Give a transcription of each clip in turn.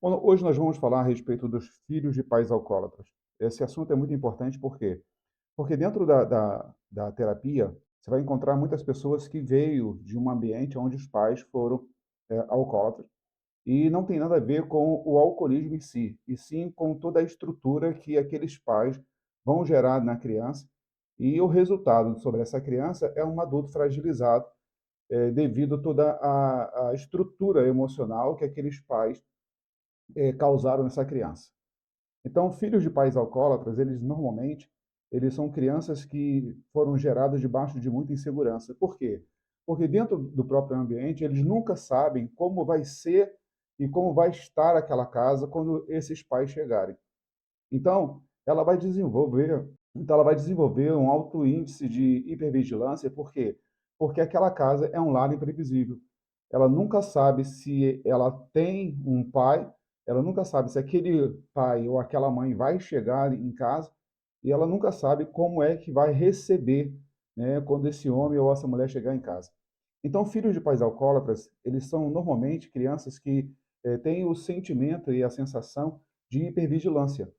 Bom, hoje nós vamos falar a respeito dos filhos de pais alcoólatras. Esse assunto é muito importante por quê? Porque dentro da terapia, você vai encontrar muitas pessoas que veio de um ambiente onde os pais foram alcoólatras e não tem nada a ver com o alcoolismo em si, e sim com toda a estrutura que aqueles pais vão gerar na criança e o resultado sobre essa criança é um adulto fragilizado devido a toda a estrutura emocional que aqueles pais causaram nessa criança. Então, filhos de pais alcoólatras, eles normalmente, eles são crianças que foram geradas debaixo de muita insegurança. Por quê? Porque dentro do próprio ambiente, eles nunca sabem como vai ser e como vai estar aquela casa quando esses pais chegarem. Então, ela vai desenvolver um alto índice de hipervigilância, por quê? Porque aquela casa é um lar imprevisível. Ela nunca sabe se ela tem um pai, ela nunca sabe se aquele pai ou aquela mãe vai chegar em casa, e ela nunca sabe como é que vai receber, né, quando esse homem ou essa mulher chegar em casa. Então, filhos de pais alcoólatras, eles são normalmente crianças que têm o sentimento e a sensação de hipervigilância.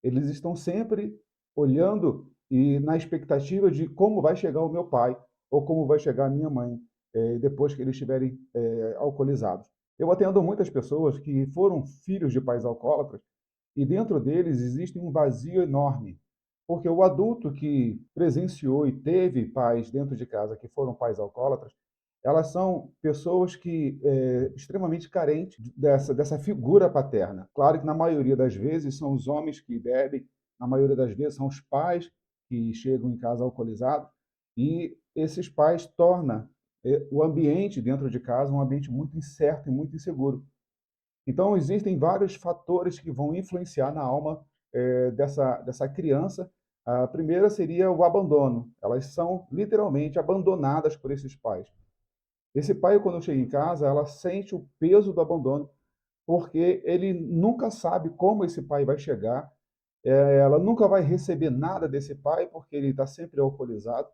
Eles estão sempre olhando e na expectativa de como vai chegar o meu pai ou como vai chegar a minha mãe, depois que eles estiverem alcoolizados. Eu atendo muitas pessoas que foram filhos de pais alcoólatras e dentro deles existe um vazio enorme, porque o adulto que presenciou e teve pais dentro de casa que foram pais alcoólatras, elas são pessoas que extremamente carentes dessa figura paterna. Claro que na maioria das vezes são os homens que bebem, na maioria das vezes são os pais que chegam em casa alcoolizados, e esses pais tornam o ambiente dentro de casa um ambiente muito incerto e muito inseguro. Então, existem vários fatores que vão influenciar na alma dessa criança. A primeira seria o abandono. Elas são literalmente abandonadas por esses pais. Esse pai, quando chega em casa, ela sente o peso do abandono, porque ele nunca sabe como esse pai vai chegar, ela nunca vai receber nada desse pai, porque ele está sempre alcoolizado.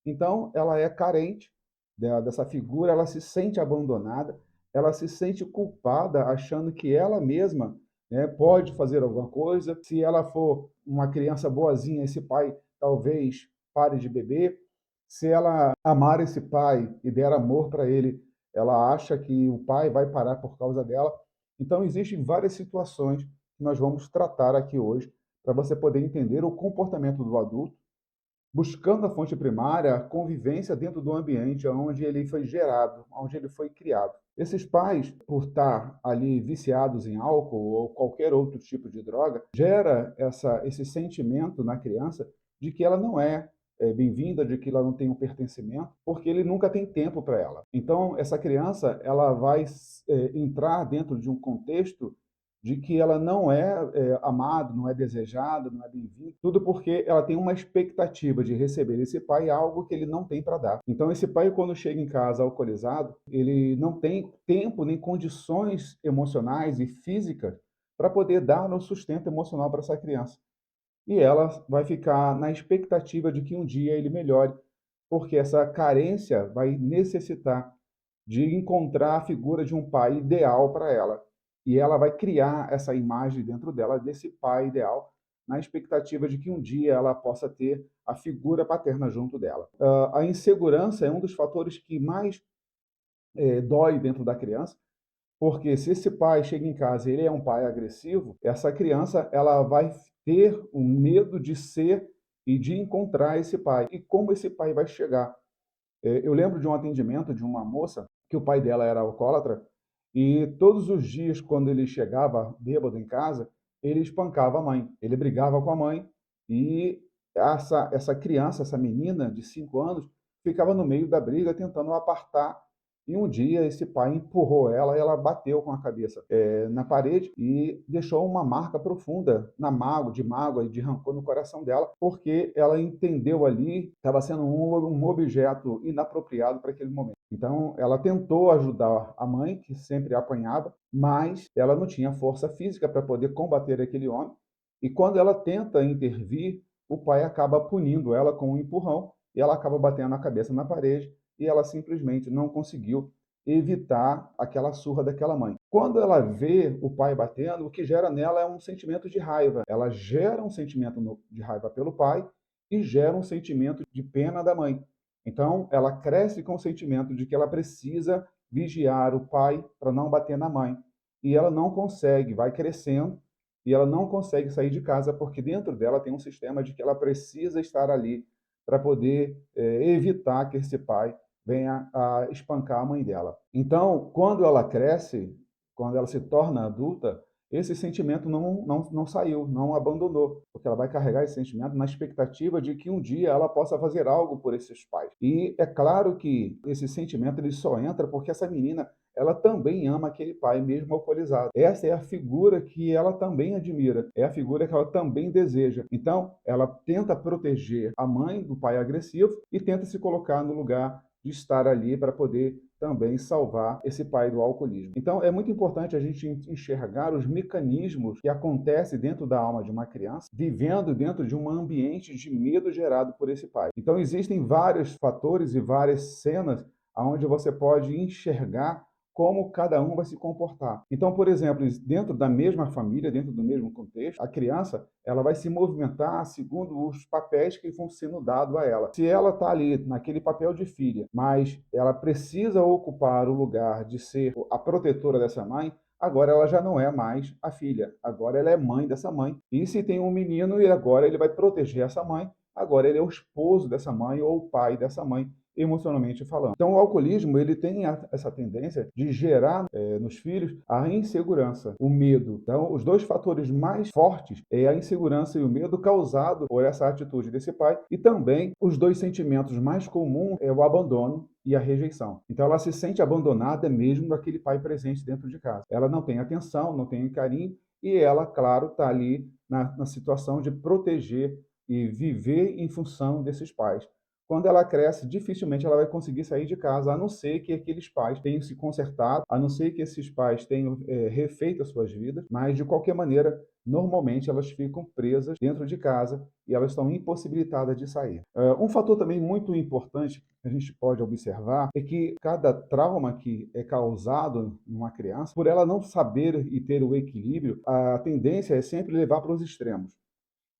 Então, ela é carente dessa figura, ela se sente abandonada, ela se sente culpada, achando que ela mesma, né, pode fazer alguma coisa. Se ela for uma criança boazinha, esse pai talvez pare de beber. Se ela amar esse pai e der amor para ele, ela acha que o pai vai parar por causa dela. Então, existem várias situações que nós vamos tratar aqui hoje para você poder entender o comportamento do adulto, buscando a fonte primária, a convivência dentro do ambiente onde ele foi gerado, onde ele foi criado. Esses pais, por estar ali viciados em álcool ou qualquer outro tipo de droga, gera esse sentimento na criança de que ela não é bem-vinda, de que ela não tem um pertencimento, porque ele nunca tem tempo para ela. Então, essa criança ela vai entrar dentro de um contexto de que ela não é amada, não é desejada, não é bem-vinda, tudo porque ela tem uma expectativa de receber desse pai algo que ele não tem para dar. Então, esse pai, quando chega em casa alcoolizado, ele não tem tempo nem condições emocionais e físicas para poder dar o sustento emocional para essa criança. E ela vai ficar na expectativa de que um dia ele melhore, porque essa carência vai necessitar de encontrar a figura de um pai ideal para ela. E ela vai criar essa imagem dentro dela desse pai ideal, na expectativa de que um dia ela possa ter a figura paterna junto dela. A insegurança é um dos fatores que mais dói dentro da criança, porque se esse pai chega em casa e ele é um pai agressivo, essa criança ela vai ter o medo de ser e de encontrar esse pai. E como esse pai vai chegar? Eu lembro de um atendimento de uma moça que o pai dela era alcoólatra e todos os dias, quando ele chegava bêbado em casa, ele espancava a mãe. Ele brigava com a mãe e essa criança, essa menina de 5 anos, ficava no meio da briga tentando apartar. E um dia esse pai empurrou ela e ela bateu com a cabeça na parede e deixou uma marca profunda de mágoa e de rancor no coração dela, porque ela entendeu ali, estava sendo um objeto inapropriado para aquele momento. Então, ela tentou ajudar a mãe, que sempre apanhava, mas ela não tinha força física para poder combater aquele homem. E quando ela tenta intervir, o pai acaba punindo ela com um empurrão e ela acaba batendo a cabeça na parede e ela simplesmente não conseguiu evitar aquela surra daquela mãe. Quando ela vê o pai batendo, o que gera nela é um sentimento de raiva. Ela gera um sentimento de raiva pelo pai e gera um sentimento de pena da mãe. Então, ela cresce com o sentimento de que ela precisa vigiar o pai para não bater na mãe. E ela não consegue, vai crescendo e ela não consegue sair de casa porque dentro dela tem um sistema de que ela precisa estar ali para poder evitar que esse pai venha a espancar a mãe dela. Então, quando ela cresce, quando ela se torna adulta, esse sentimento não saiu, não abandonou, porque ela vai carregar esse sentimento na expectativa de que um dia ela possa fazer algo por esses pais. E é claro que esse sentimento ele só entra porque essa menina ela também ama aquele pai, mesmo alcoolizado. Essa é a figura que ela também admira, é a figura que ela também deseja. Então, ela tenta proteger a mãe do pai agressivo e tenta se colocar no lugar de estar ali para poder também salvar esse pai do alcoolismo. Então, é muito importante a gente enxergar os mecanismos que acontecem dentro da alma de uma criança, vivendo dentro de um ambiente de medo gerado por esse pai. Então, existem vários fatores e várias cenas onde você pode enxergar como cada um vai se comportar. Então, por exemplo, dentro da mesma família, dentro do mesmo contexto, a criança ela vai se movimentar segundo os papéis que vão sendo dados a ela. Se ela está ali naquele papel de filha, mas ela precisa ocupar o lugar de ser a protetora dessa mãe, agora ela já não é mais a filha, agora ela é mãe dessa mãe. E se tem um menino e agora ele vai proteger essa mãe, agora ele é o esposo dessa mãe ou o pai dessa mãe, emocionalmente falando. Então, o alcoolismo ele tem essa tendência de gerar nos filhos a insegurança, o medo. Então, os dois fatores mais fortes é a insegurança e o medo causado por essa atitude desse pai e também os dois sentimentos mais comuns é o abandono e a rejeição. Então, ela se sente abandonada mesmo daquele pai presente dentro de casa. Ela não tem atenção, não tem carinho e ela, claro, está ali na situação de proteger e viver em função desses pais. Quando ela cresce, dificilmente ela vai conseguir sair de casa, a não ser que aqueles pais tenham se consertado, a não ser que esses pais tenham refeito as suas vidas, mas de qualquer maneira, normalmente elas ficam presas dentro de casa e elas estão impossibilitadas de sair. Um fator também muito importante que a gente pode observar é que cada trauma que é causado numa criança, por ela não saber e ter o equilíbrio, a tendência é sempre levar para os extremos.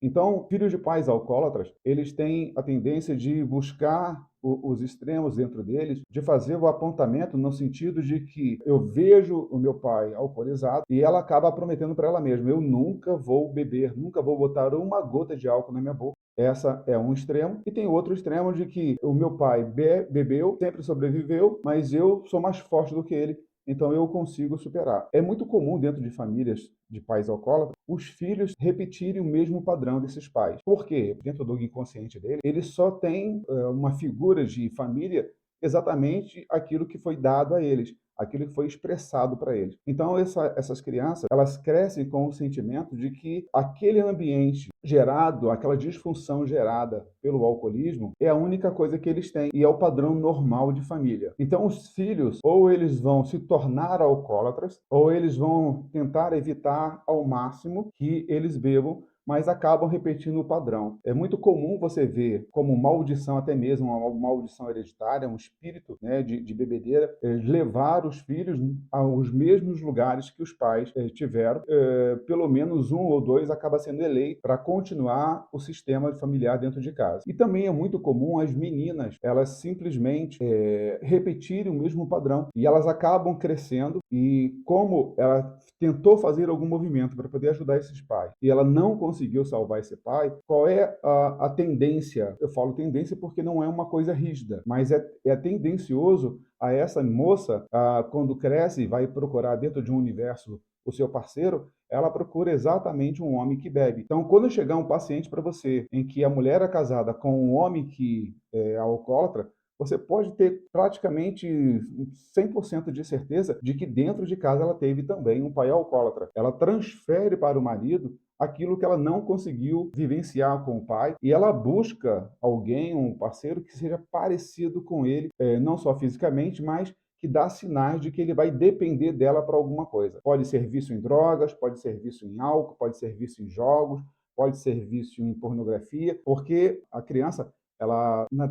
Então, filhos de pais alcoólatras, eles têm a tendência de buscar os extremos dentro deles, de fazer o apontamento no sentido de que eu vejo o meu pai alcoolizado e ela acaba prometendo para ela mesma: eu nunca vou beber, nunca vou botar uma gota de álcool na minha boca. Essa é um extremo. E tem outro extremo de que o meu pai bebeu, sempre sobreviveu, mas eu sou mais forte do que ele, então eu consigo superar. É muito comum dentro de famílias de pais alcoólatras os filhos repetirem o mesmo padrão desses pais. Por quê? Dentro do inconsciente dele, ele só tem uma figura de família exatamente aquilo que foi dado a eles, aquilo que foi expressado para eles. Então, essas crianças, elas crescem com o sentimento de que aquele ambiente gerado, aquela disfunção gerada pelo alcoolismo, é a única coisa que eles têm e é o padrão normal de família. Então, os filhos, ou eles vão se tornar alcoólatras, ou eles vão tentar evitar ao máximo que eles bebam, mas acabam repetindo o padrão. É muito comum você ver como maldição, até mesmo uma maldição hereditária, um espírito, né, de bebedeira, levar os filhos aos mesmos lugares que os pais tiveram. Pelo menos um ou dois acaba sendo eleito para continuar o sistema familiar dentro de casa. E também é muito comum as meninas, elas simplesmente repetirem o mesmo padrão e elas acabam crescendo e como ela tentou fazer algum movimento para poder ajudar esses pais e ela não conseguiu salvar esse pai, qual é a tendência? Eu falo tendência porque não é uma coisa rígida, mas é tendencioso a essa moça, quando cresce e vai procurar dentro de um universo o seu parceiro, ela procura exatamente um homem que bebe. Então, quando chegar um paciente para você em que a mulher é casada com um homem que é alcoólatra, você pode ter praticamente 100% de certeza de que dentro de casa ela teve também um pai alcoólatra. Ela transfere para o marido aquilo que ela não conseguiu vivenciar com o pai e ela busca alguém, um parceiro que seja parecido com ele, não só fisicamente, mas que dá sinais de que ele vai depender dela para alguma coisa. Pode ser vício em drogas, pode ser vício em álcool, pode ser vício em jogos, pode ser vício em pornografia, porque a criança ela na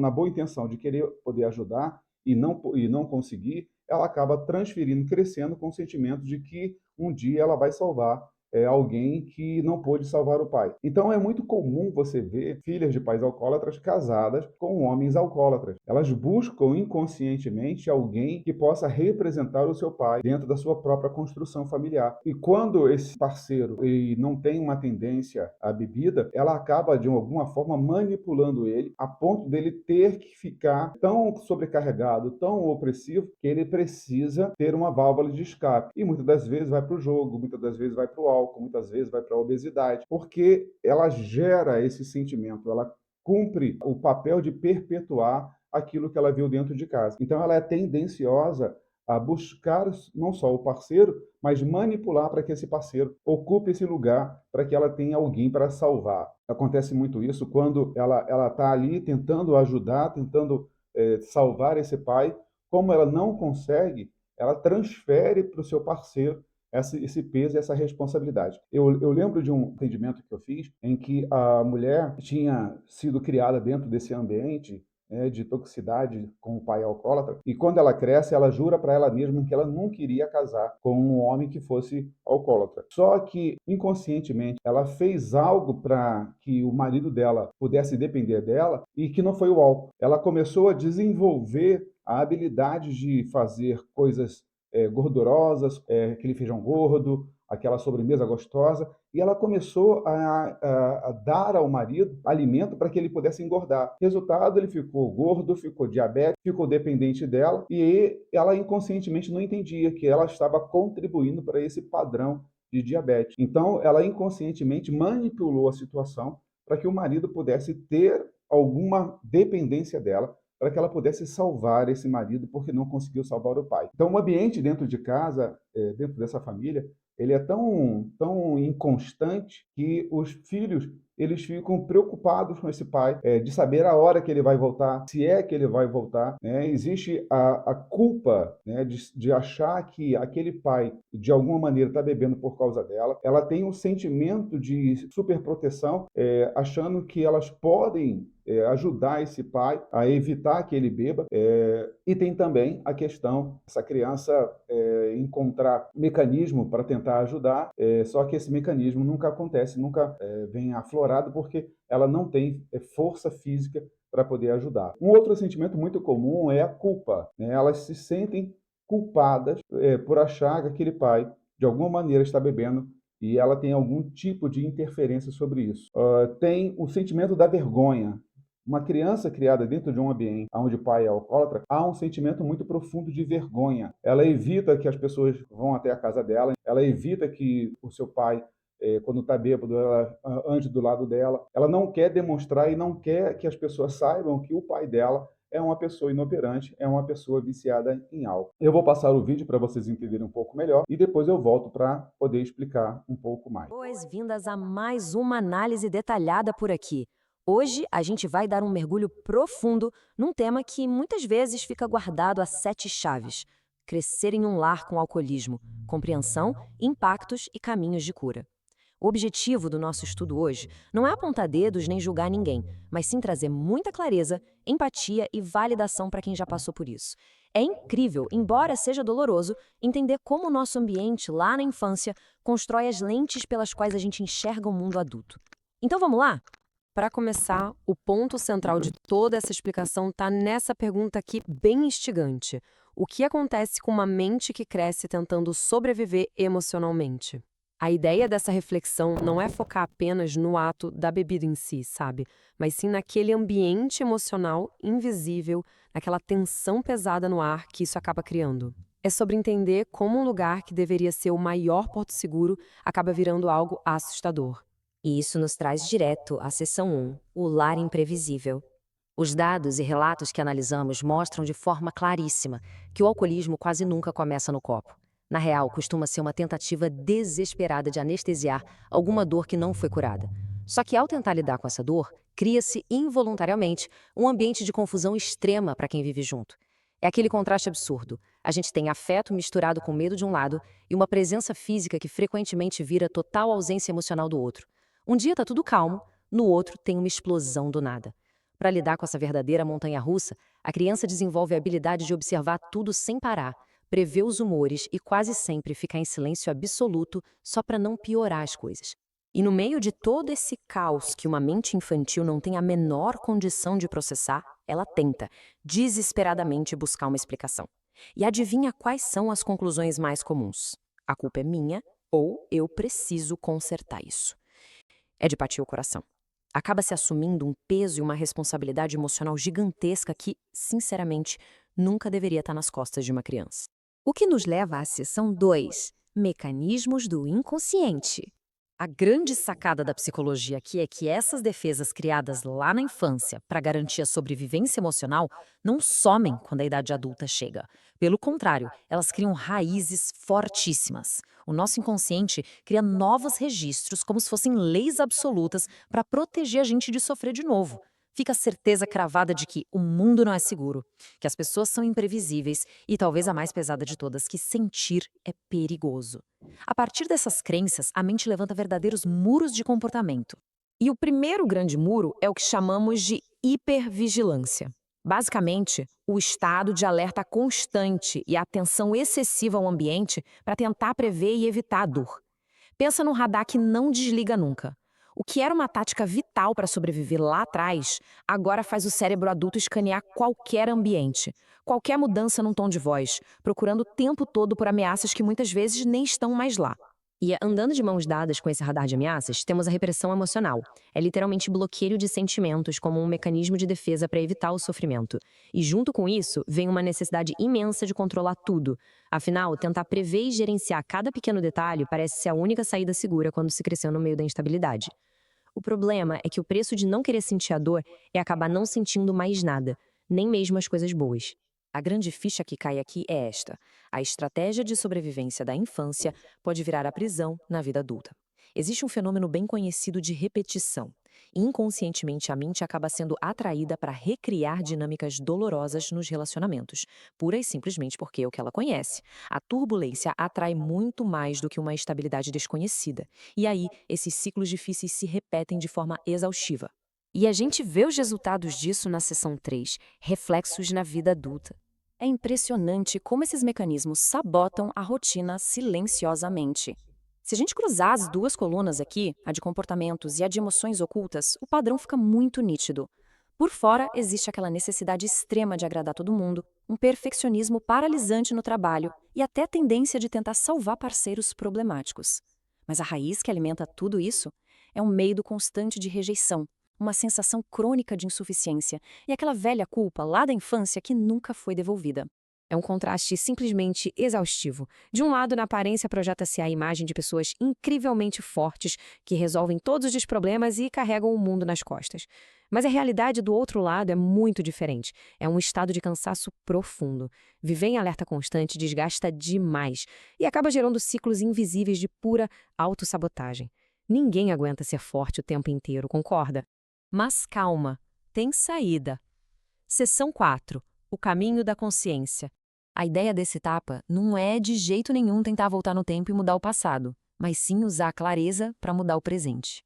boa intenção de querer poder ajudar e não conseguir, ela acaba transferindo, crescendo com o sentimento de que um dia ela vai salvar alguém que não pôde salvar o pai. Então é muito comum você ver filhas de pais alcoólatras casadas com homens alcoólatras. Elas buscam inconscientemente alguém que possa representar o seu pai dentro da sua própria construção familiar. E quando esse parceiro não tem uma tendência à bebida, ela acaba de alguma forma manipulando ele a ponto dele ter que ficar tão sobrecarregado, tão opressivo, que ele precisa ter uma válvula de escape. E muitas das vezes vai para o jogo, muitas das vezes vai para o álcool, muitas vezes vai para a obesidade, porque ela gera esse sentimento, ela cumpre o papel de perpetuar aquilo que ela viu dentro de casa. Então ela é tendenciosa a buscar não só o parceiro, mas manipular para que esse parceiro ocupe esse lugar, para que ela tenha alguém para salvar. Acontece muito isso quando ela está ali tentando ajudar, tentando salvar esse pai. Como ela não consegue, ela transfere para o seu parceiro esse peso e essa responsabilidade. Eu lembro de um atendimento que eu fiz em que a mulher tinha sido criada dentro desse ambiente de toxicidade com o pai alcoólatra, e quando ela cresce, ela jura para ela mesma que ela não queria casar com um homem que fosse alcoólatra. Só que, inconscientemente, ela fez algo para que o marido dela pudesse depender dela e que não foi o álcool. Ela começou a desenvolver a habilidade de fazer coisas gordurosas, aquele feijão gordo, aquela sobremesa gostosa, e ela começou a dar ao marido alimento para que ele pudesse engordar. Resultado, ele ficou gordo, ficou diabético, ficou dependente dela, e ela inconscientemente não entendia que ela estava contribuindo para esse padrão de diabetes. Então, ela inconscientemente manipulou a situação para que o marido pudesse ter alguma dependência dela, para que ela pudesse salvar esse marido, porque não conseguiu salvar o pai. Então, o ambiente dentro de casa, dentro dessa família, ele é tão inconstante que os filhos eles ficam preocupados com esse pai, de saber a hora que ele vai voltar, se é que ele vai voltar, né? Existe a culpa, né, de achar que aquele pai, de alguma maneira, está bebendo por causa dela. Ela tem um sentimento de superproteção, achando que elas podem ajudar esse pai a evitar que ele beba. E tem também a questão, essa criança encontrar mecanismo para tentar ajudar, só que esse mecanismo nunca acontece, nunca vem aflorado, porque ela não tem força física para poder ajudar. Um outro sentimento muito comum é a culpa, né? Elas se sentem culpadas por achar que aquele pai, de alguma maneira, está bebendo e ela tem algum tipo de interferência sobre isso. Tem o sentimento da vergonha. Uma criança criada dentro de um ambiente onde o pai é alcoólatra, há um sentimento muito profundo de vergonha. Ela evita que as pessoas vão até a casa dela, ela evita que o seu pai, quando está bêbado, ela ande do lado dela. Ela não quer demonstrar e não quer que as pessoas saibam que o pai dela é uma pessoa inoperante, é uma pessoa viciada em álcool. Eu vou passar o vídeo para vocês entenderem um pouco melhor e depois eu volto para poder explicar um pouco mais. Boas-vindas a mais uma análise detalhada por aqui. Hoje a gente vai dar um mergulho profundo num tema que muitas vezes fica guardado a sete chaves: crescer em um lar com alcoolismo, compreensão, impactos e caminhos de cura. O objetivo do nosso estudo hoje não é apontar dedos nem julgar ninguém, mas sim trazer muita clareza, empatia e validação para quem já passou por isso. É incrível, embora seja doloroso, entender como o nosso ambiente lá na infância constrói as lentes pelas quais a gente enxerga o mundo adulto. Então vamos lá? Para começar, o ponto central de toda essa explicação está nessa pergunta aqui bem instigante: o que acontece com uma mente que cresce tentando sobreviver emocionalmente? A ideia dessa reflexão não é focar apenas no ato da bebida em si, sabe? Mas sim naquele ambiente emocional invisível, naquela tensão pesada no ar que isso acaba criando. É sobre entender como um lugar que deveria ser o maior porto seguro acaba virando algo assustador. E isso nos traz direto à seção 1, o lar imprevisível. Os dados e relatos que analisamos mostram de forma claríssima que o alcoolismo quase nunca começa no copo. Na real, costuma ser uma tentativa desesperada de anestesiar alguma dor que não foi curada. Só que ao tentar lidar com essa dor, cria-se involuntariamente um ambiente de confusão extrema para quem vive junto. É aquele contraste absurdo. A gente tem afeto misturado com medo de um lado e uma presença física que frequentemente vira total ausência emocional do outro. Um dia tá tudo calmo, no outro tem uma explosão do nada. Para lidar com essa verdadeira montanha-russa, A criança desenvolve a habilidade de observar tudo sem parar, prever os humores e quase sempre ficar em silêncio absoluto só para não piorar as coisas. E no meio de todo esse caos que uma mente infantil não tem a menor condição de processar, ela tenta, desesperadamente, buscar uma explicação. E adivinha quais são as conclusões mais comuns? A culpa é minha ou eu preciso consertar isso. É de partir o coração. Acaba se assumindo um peso e uma responsabilidade emocional gigantesca que, sinceramente, nunca deveria estar nas costas de uma criança. O que nos leva à seção 2, mecanismos do inconsciente. A grande sacada da psicologia aqui é que essas defesas criadas lá na infância para garantir a sobrevivência emocional não somem quando a idade adulta chega. Pelo contrário, elas criam raízes fortíssimas. O nosso inconsciente cria novos registros como se fossem leis absolutas para proteger a gente de sofrer de novo. Fica a certeza cravada de que o mundo não é seguro, que as pessoas são imprevisíveis e talvez a mais pesada de todas, que sentir é perigoso. A partir dessas crenças, a mente levanta verdadeiros muros de comportamento. E o primeiro grande muro é o que chamamos de hipervigilância. Basicamente, o estado de alerta constante e a atenção excessiva ao ambiente para tentar prever e evitar a dor. Pensa num radar que não desliga nunca. O que era uma tática vital para sobreviver lá atrás, agora faz o cérebro adulto escanear qualquer ambiente, qualquer mudança num tom de voz, procurando o tempo todo por ameaças que muitas vezes nem estão mais lá. E andando de mãos dadas com esse radar de ameaças, temos a repressão emocional. É literalmente bloqueio de sentimentos como um mecanismo de defesa para evitar o sofrimento. E junto com isso, vem uma necessidade imensa de controlar tudo. Afinal, tentar prever e gerenciar cada pequeno detalhe parece ser a única saída segura quando se cresceu no meio da instabilidade. O problema é que o preço de não querer sentir a dor é acabar não sentindo mais nada, nem mesmo as coisas boas. A grande ficha que cai aqui é esta: a estratégia de sobrevivência da infância pode virar a prisão na vida adulta. Existe um fenômeno bem conhecido de repetição. Inconscientemente, a mente acaba sendo atraída para recriar dinâmicas dolorosas nos relacionamentos, pura e simplesmente porque é o que ela conhece. A turbulência atrai muito mais do que uma estabilidade desconhecida. E aí, esses ciclos difíceis se repetem de forma exaustiva. E a gente vê os resultados disso na seção 3, reflexos na vida adulta. É impressionante como esses mecanismos sabotam a rotina silenciosamente. Se a gente cruzar as duas colunas aqui, a de comportamentos e a de emoções ocultas, o padrão fica muito nítido. Por fora, existe aquela necessidade extrema de agradar todo mundo, um perfeccionismo paralisante no trabalho e até a tendência de tentar salvar parceiros problemáticos. Mas a raiz que alimenta tudo isso é um medo constante de rejeição, uma sensação crônica de insuficiência e aquela velha culpa lá da infância que nunca foi devolvida. É um contraste simplesmente exaustivo. De um lado, na aparência, projeta-se a imagem de pessoas incrivelmente fortes que resolvem todos os problemas e carregam o mundo nas costas. Mas a realidade do outro lado é muito diferente. É um estado de cansaço profundo. Viver em alerta constante desgasta demais e acaba gerando ciclos invisíveis de pura autossabotagem. Ninguém aguenta ser forte o tempo inteiro, concorda? Mas calma, tem saída. Seção 4. O caminho da consciência. A ideia dessa etapa não é de jeito nenhum tentar voltar no tempo e mudar o passado, mas sim usar a clareza para mudar o presente.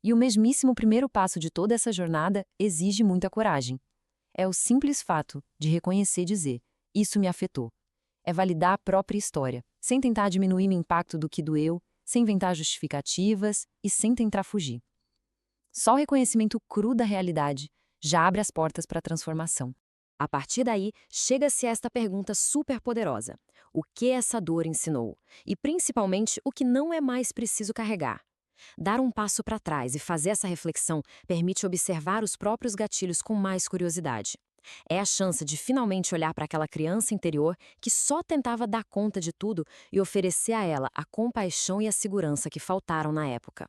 E o mesmíssimo primeiro passo de toda essa jornada exige muita coragem. É o simples fato de reconhecer e dizer: isso me afetou. É validar a própria história, sem tentar diminuir o impacto do que doeu, sem inventar justificativas e sem tentar fugir. Só o reconhecimento cru da realidade já abre as portas para a transformação. A partir daí, chega-se a esta pergunta superpoderosa: o que essa dor ensinou? E, principalmente, o que não é mais preciso carregar? Dar um passo para trás e fazer essa reflexão permite observar os próprios gatilhos com mais curiosidade. É a chance de finalmente olhar para aquela criança interior que só tentava dar conta de tudo e oferecer a ela a compaixão e a segurança que faltaram na época.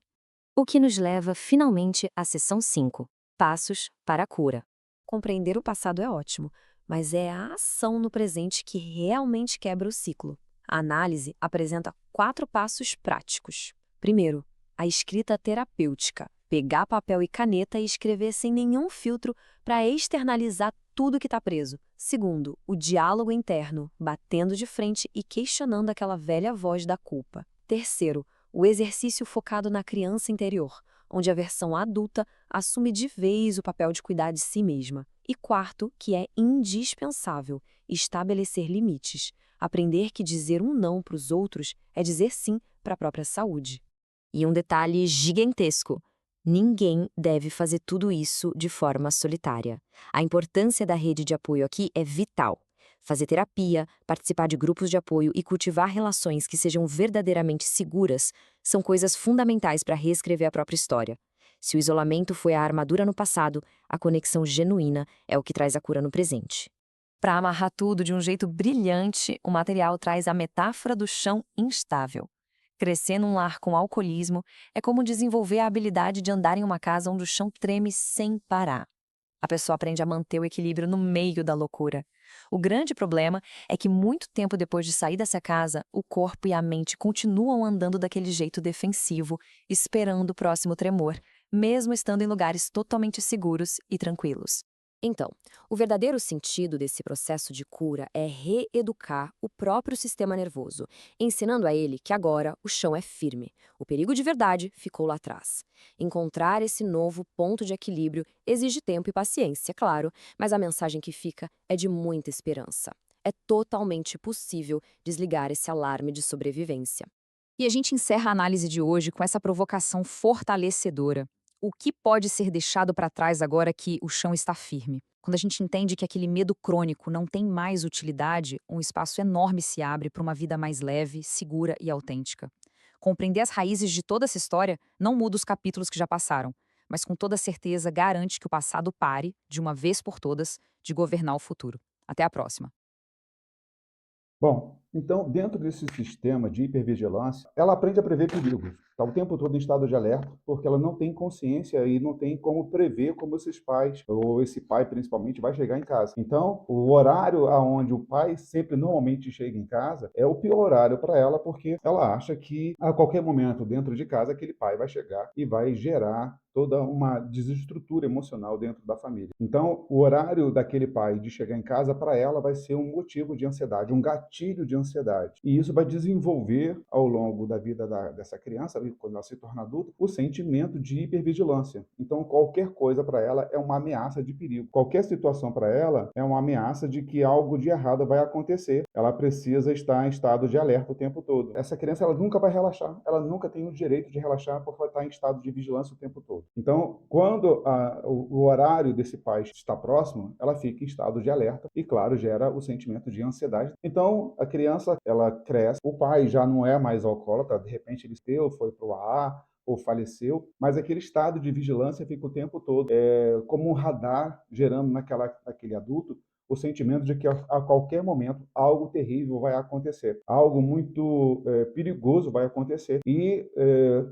O que nos leva, finalmente, à seção 5. Passos para a cura. Compreender o passado é ótimo, mas é a ação no presente que realmente quebra o ciclo. A análise apresenta 4 passos práticos. Primeiro, a escrita terapêutica. Pegar papel e caneta e escrever sem nenhum filtro para externalizar tudo que está preso. Segundo, o diálogo interno, batendo de frente e questionando aquela velha voz da culpa. Terceiro, o exercício focado na criança interior, onde a versão adulta assume de vez o papel de cuidar de si mesma. E quarto, que é indispensável, estabelecer limites. Aprender que dizer um não para os outros é dizer sim para a própria saúde. E um detalhe gigantesco: ninguém deve fazer tudo isso de forma solitária. A importância da rede de apoio aqui é vital. Fazer terapia, participar de grupos de apoio e cultivar relações que sejam verdadeiramente seguras são coisas fundamentais para reescrever a própria história. Se o isolamento foi a armadura no passado, a conexão genuína é o que traz a cura no presente. Para amarrar tudo de um jeito brilhante, o material traz a metáfora do chão instável. Crescer num lar com alcoolismo é como desenvolver a habilidade de andar em uma casa onde o chão treme sem parar. A pessoa aprende a manter o equilíbrio no meio da loucura. O grande problema é que muito tempo depois de sair dessa casa, o corpo e a mente continuam andando daquele jeito defensivo, esperando o próximo tremor, mesmo estando em lugares totalmente seguros e tranquilos. Então, o verdadeiro sentido desse processo de cura é reeducar o próprio sistema nervoso, ensinando a ele que agora o chão é firme, o perigo de verdade ficou lá atrás. Encontrar esse novo ponto de equilíbrio exige tempo e paciência, claro, mas a mensagem que fica é de muita esperança. É totalmente possível desligar esse alarme de sobrevivência. E a gente encerra a análise de hoje com essa provocação fortalecedora. O que pode ser deixado para trás agora que o chão está firme? Quando a gente entende que aquele medo crônico não tem mais utilidade, um espaço enorme se abre para uma vida mais leve, segura e autêntica. Compreender as raízes de toda essa história não muda os capítulos que já passaram, mas com toda certeza garante que o passado pare, de uma vez por todas, de governar o futuro. Até a próxima. Bom, então, dentro desse sistema de hipervigilância, ela aprende a prever perigos. Está o tempo todo em estado de alerta, porque ela não tem consciência e não tem como prever como esses pais, ou esse pai principalmente, vai chegar em casa. Então, o horário aonde o pai sempre normalmente chega em casa é o pior horário para ela, porque ela acha que a qualquer momento dentro de casa aquele pai vai chegar e vai gerar toda uma desestrutura emocional dentro da família. Então, o horário daquele pai de chegar em casa, para ela, vai ser um motivo de ansiedade, um gatilho de ansiedade. E isso vai desenvolver, ao longo da vida dessa criança, quando ela se torna adulta, o sentimento de hipervigilância. Então, qualquer coisa para ela é uma ameaça de perigo. Qualquer situação para ela é uma ameaça de que algo de errado vai acontecer. Ela precisa estar em estado de alerta o tempo todo. Essa criança, ela nunca vai relaxar. Ela nunca tem o direito de relaxar porque ela está em estado de vigilância o tempo todo. Então, quando o horário desse pai está próximo, ela fica em estado de alerta e, claro, gera o sentimento de ansiedade. Então, a criança, ela cresce, o pai já não é mais alcoólatra, de repente ele foi para o AA, ou faleceu, mas aquele estado de vigilância fica o tempo todo, como um radar gerando naquele adulto o sentimento de que a qualquer momento algo terrível vai acontecer, algo muito perigoso vai acontecer e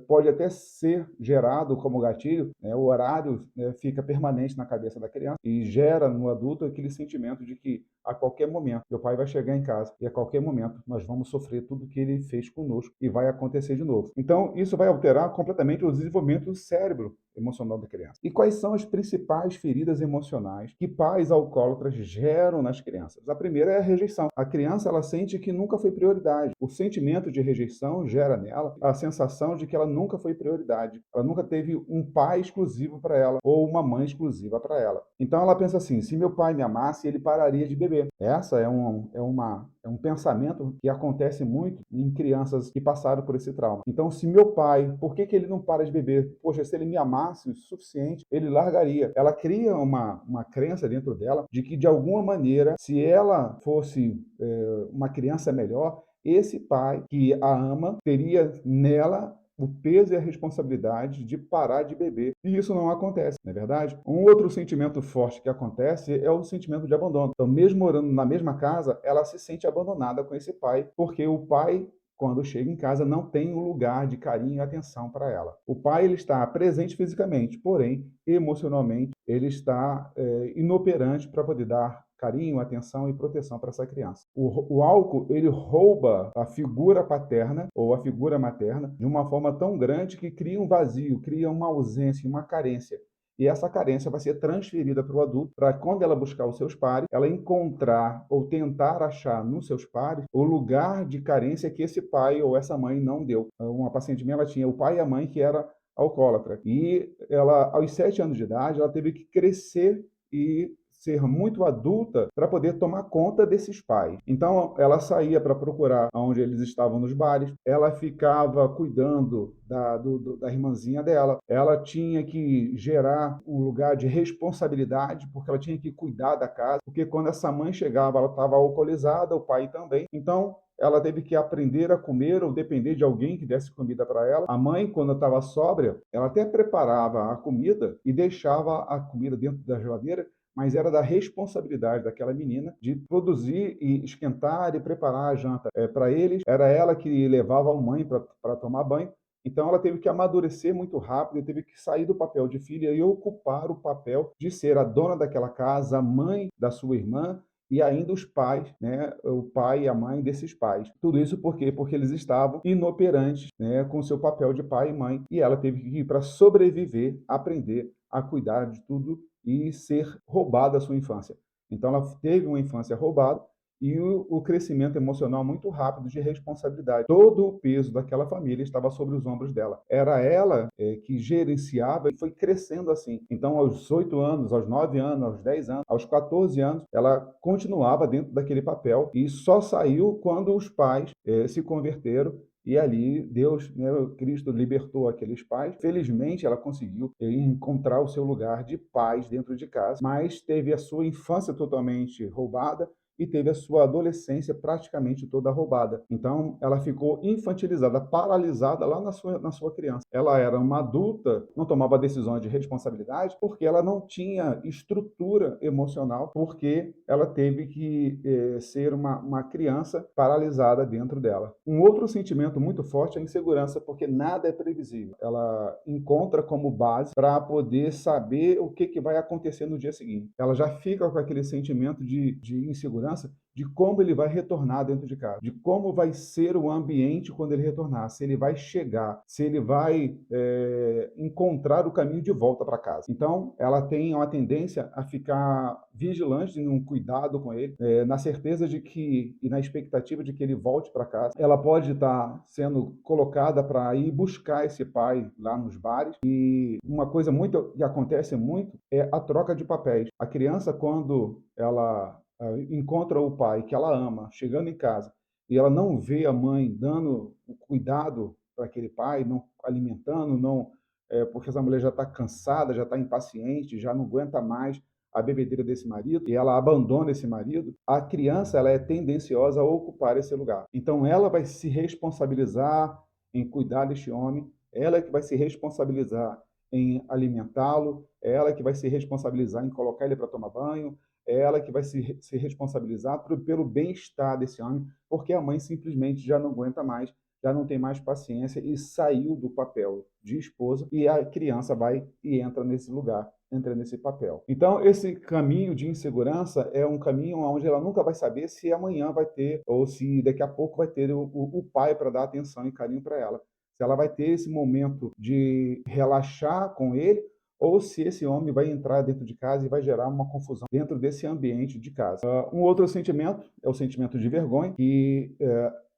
pode até ser gerado como gatilho, né, o horário fica permanente na cabeça da criança e gera no adulto aquele sentimento de que a qualquer momento meu pai vai chegar em casa e a qualquer momento nós vamos sofrer tudo que ele fez conosco e vai acontecer de novo. Então isso vai alterar completamente o desenvolvimento do cérebro emocional da criança. E quais são as principais feridas emocionais que pais alcoólatras geram nas crianças? A primeira é a rejeição. A criança, ela sente que nunca foi prioridade. O sentimento de rejeição gera nela a sensação de que ela nunca foi prioridade. Ela nunca teve um pai exclusivo para ela ou uma mãe exclusiva para ela. Então ela pensa assim: se meu pai me amasse, ele pararia de beber. Essa é um pensamento que acontece muito em crianças que passaram por esse trauma. Então, se meu pai, por que ele não para de beber? Poxa, se ele me amasse o suficiente, ele largaria. Ela cria uma crença dentro dela de que, de alguma maneira, se ela fosse uma criança melhor, esse pai que a ama teria nela o peso e a responsabilidade de parar de beber. E isso não acontece, não é verdade? Um outro sentimento forte que acontece é o sentimento de abandono. Então, mesmo morando na mesma casa, ela se sente abandonada com esse pai, porque o pai, quando chega em casa, não tem um lugar de carinho e atenção para ela. O pai, ele está presente fisicamente, porém, emocionalmente, ele está inoperante para poder dar carinho, atenção e proteção para essa criança. O álcool, ele rouba a figura paterna ou a figura materna de uma forma tão grande que cria um vazio, cria uma ausência, uma carência. E essa carência vai ser transferida para o adulto, para quando ela buscar os seus pares, ela encontrar ou tentar achar nos seus pares o lugar de carência que esse pai ou essa mãe não deu. Uma paciente minha, ela tinha o pai e a mãe que era alcoólatra. E ela, aos 7 anos de idade, ela teve que crescer e ser muito adulta para poder tomar conta desses pais. Então, ela saía para procurar onde eles estavam nos bares, ela ficava cuidando da irmãzinha dela, ela tinha que gerar um lugar de responsabilidade, porque ela tinha que cuidar da casa, porque quando essa mãe chegava, ela estava alcoolizada, o pai também. Então, ela teve que aprender a comer ou depender de alguém que desse comida para ela. A mãe, quando estava sóbria, ela até preparava a comida e deixava a comida dentro da geladeira, mas era da responsabilidade daquela menina de produzir e esquentar e preparar a janta para eles. Era ela que levava a mãe para tomar banho. Então ela teve que amadurecer muito rápido e teve que sair do papel de filha e ocupar o papel de ser a dona daquela casa, a mãe da sua irmã e ainda os pais, né, o pai e a mãe desses pais. Tudo isso por quê? Porque eles estavam inoperantes, né, com seu papel de pai e mãe, e ela teve que, para sobreviver, aprender a cuidar de tudo e ser roubada a sua infância. Então ela teve uma infância roubada e o crescimento emocional muito rápido de responsabilidade. Todo o peso daquela família estava sobre os ombros dela. Era ela que gerenciava e foi crescendo assim. Então, aos 8 anos, aos 9 anos, aos 10 anos, aos 14 anos, ela continuava dentro daquele papel e só saiu quando os pais se converteram e ali Deus, né, Cristo libertou aqueles pais. Felizmente, ela conseguiu encontrar o seu lugar de paz dentro de casa, mas teve a sua infância totalmente roubada e teve a sua adolescência praticamente toda roubada. Então, ela ficou infantilizada, paralisada lá na sua criança. Ela era uma adulta, não tomava decisões de responsabilidade, porque ela não tinha estrutura emocional, porque ela teve que ser uma criança paralisada dentro dela. Um outro sentimento muito forte é a insegurança, porque nada é previsível. Ela encontra como base para poder saber o que vai acontecer no dia seguinte. Ela já fica com aquele sentimento de insegurança de como ele vai retornar dentro de casa, de como vai ser o ambiente quando ele retornar, se ele vai chegar, se ele vai encontrar o caminho de volta para casa. Então, ela tem uma tendência a ficar vigilante, num cuidado com ele, na certeza de que e na expectativa de que ele volte para casa. Ela pode estar sendo colocada para ir buscar esse pai lá nos bares e uma coisa muito que acontece muito é a troca de papéis. A criança, quando ela encontra o pai que ela ama, chegando em casa, e ela não vê a mãe dando o cuidado para aquele pai, não alimentando, não, porque essa mulher já está cansada, já está impaciente, já não aguenta mais a bebedeira desse marido, e ela abandona esse marido, a criança ela é tendenciosa a ocupar esse lugar. Então ela vai se responsabilizar em cuidar deste homem, ela é que vai se responsabilizar em alimentá-lo, ela que vai se responsabilizar em colocar ele para tomar banho, é ela que vai se responsabilizar pelo bem-estar desse homem, porque a mãe simplesmente já não aguenta mais, já não tem mais paciência e saiu do papel de esposa e a criança vai e entra nesse lugar, entra nesse papel. Então, esse caminho de insegurança é um caminho onde ela nunca vai saber se amanhã vai ter ou se daqui a pouco vai ter o pai para dar atenção e carinho para ela. Se ela vai ter esse momento de relaxar com ele ou se esse homem vai entrar dentro de casa e vai gerar uma confusão dentro desse ambiente de casa. Um outro sentimento é o sentimento de vergonha, que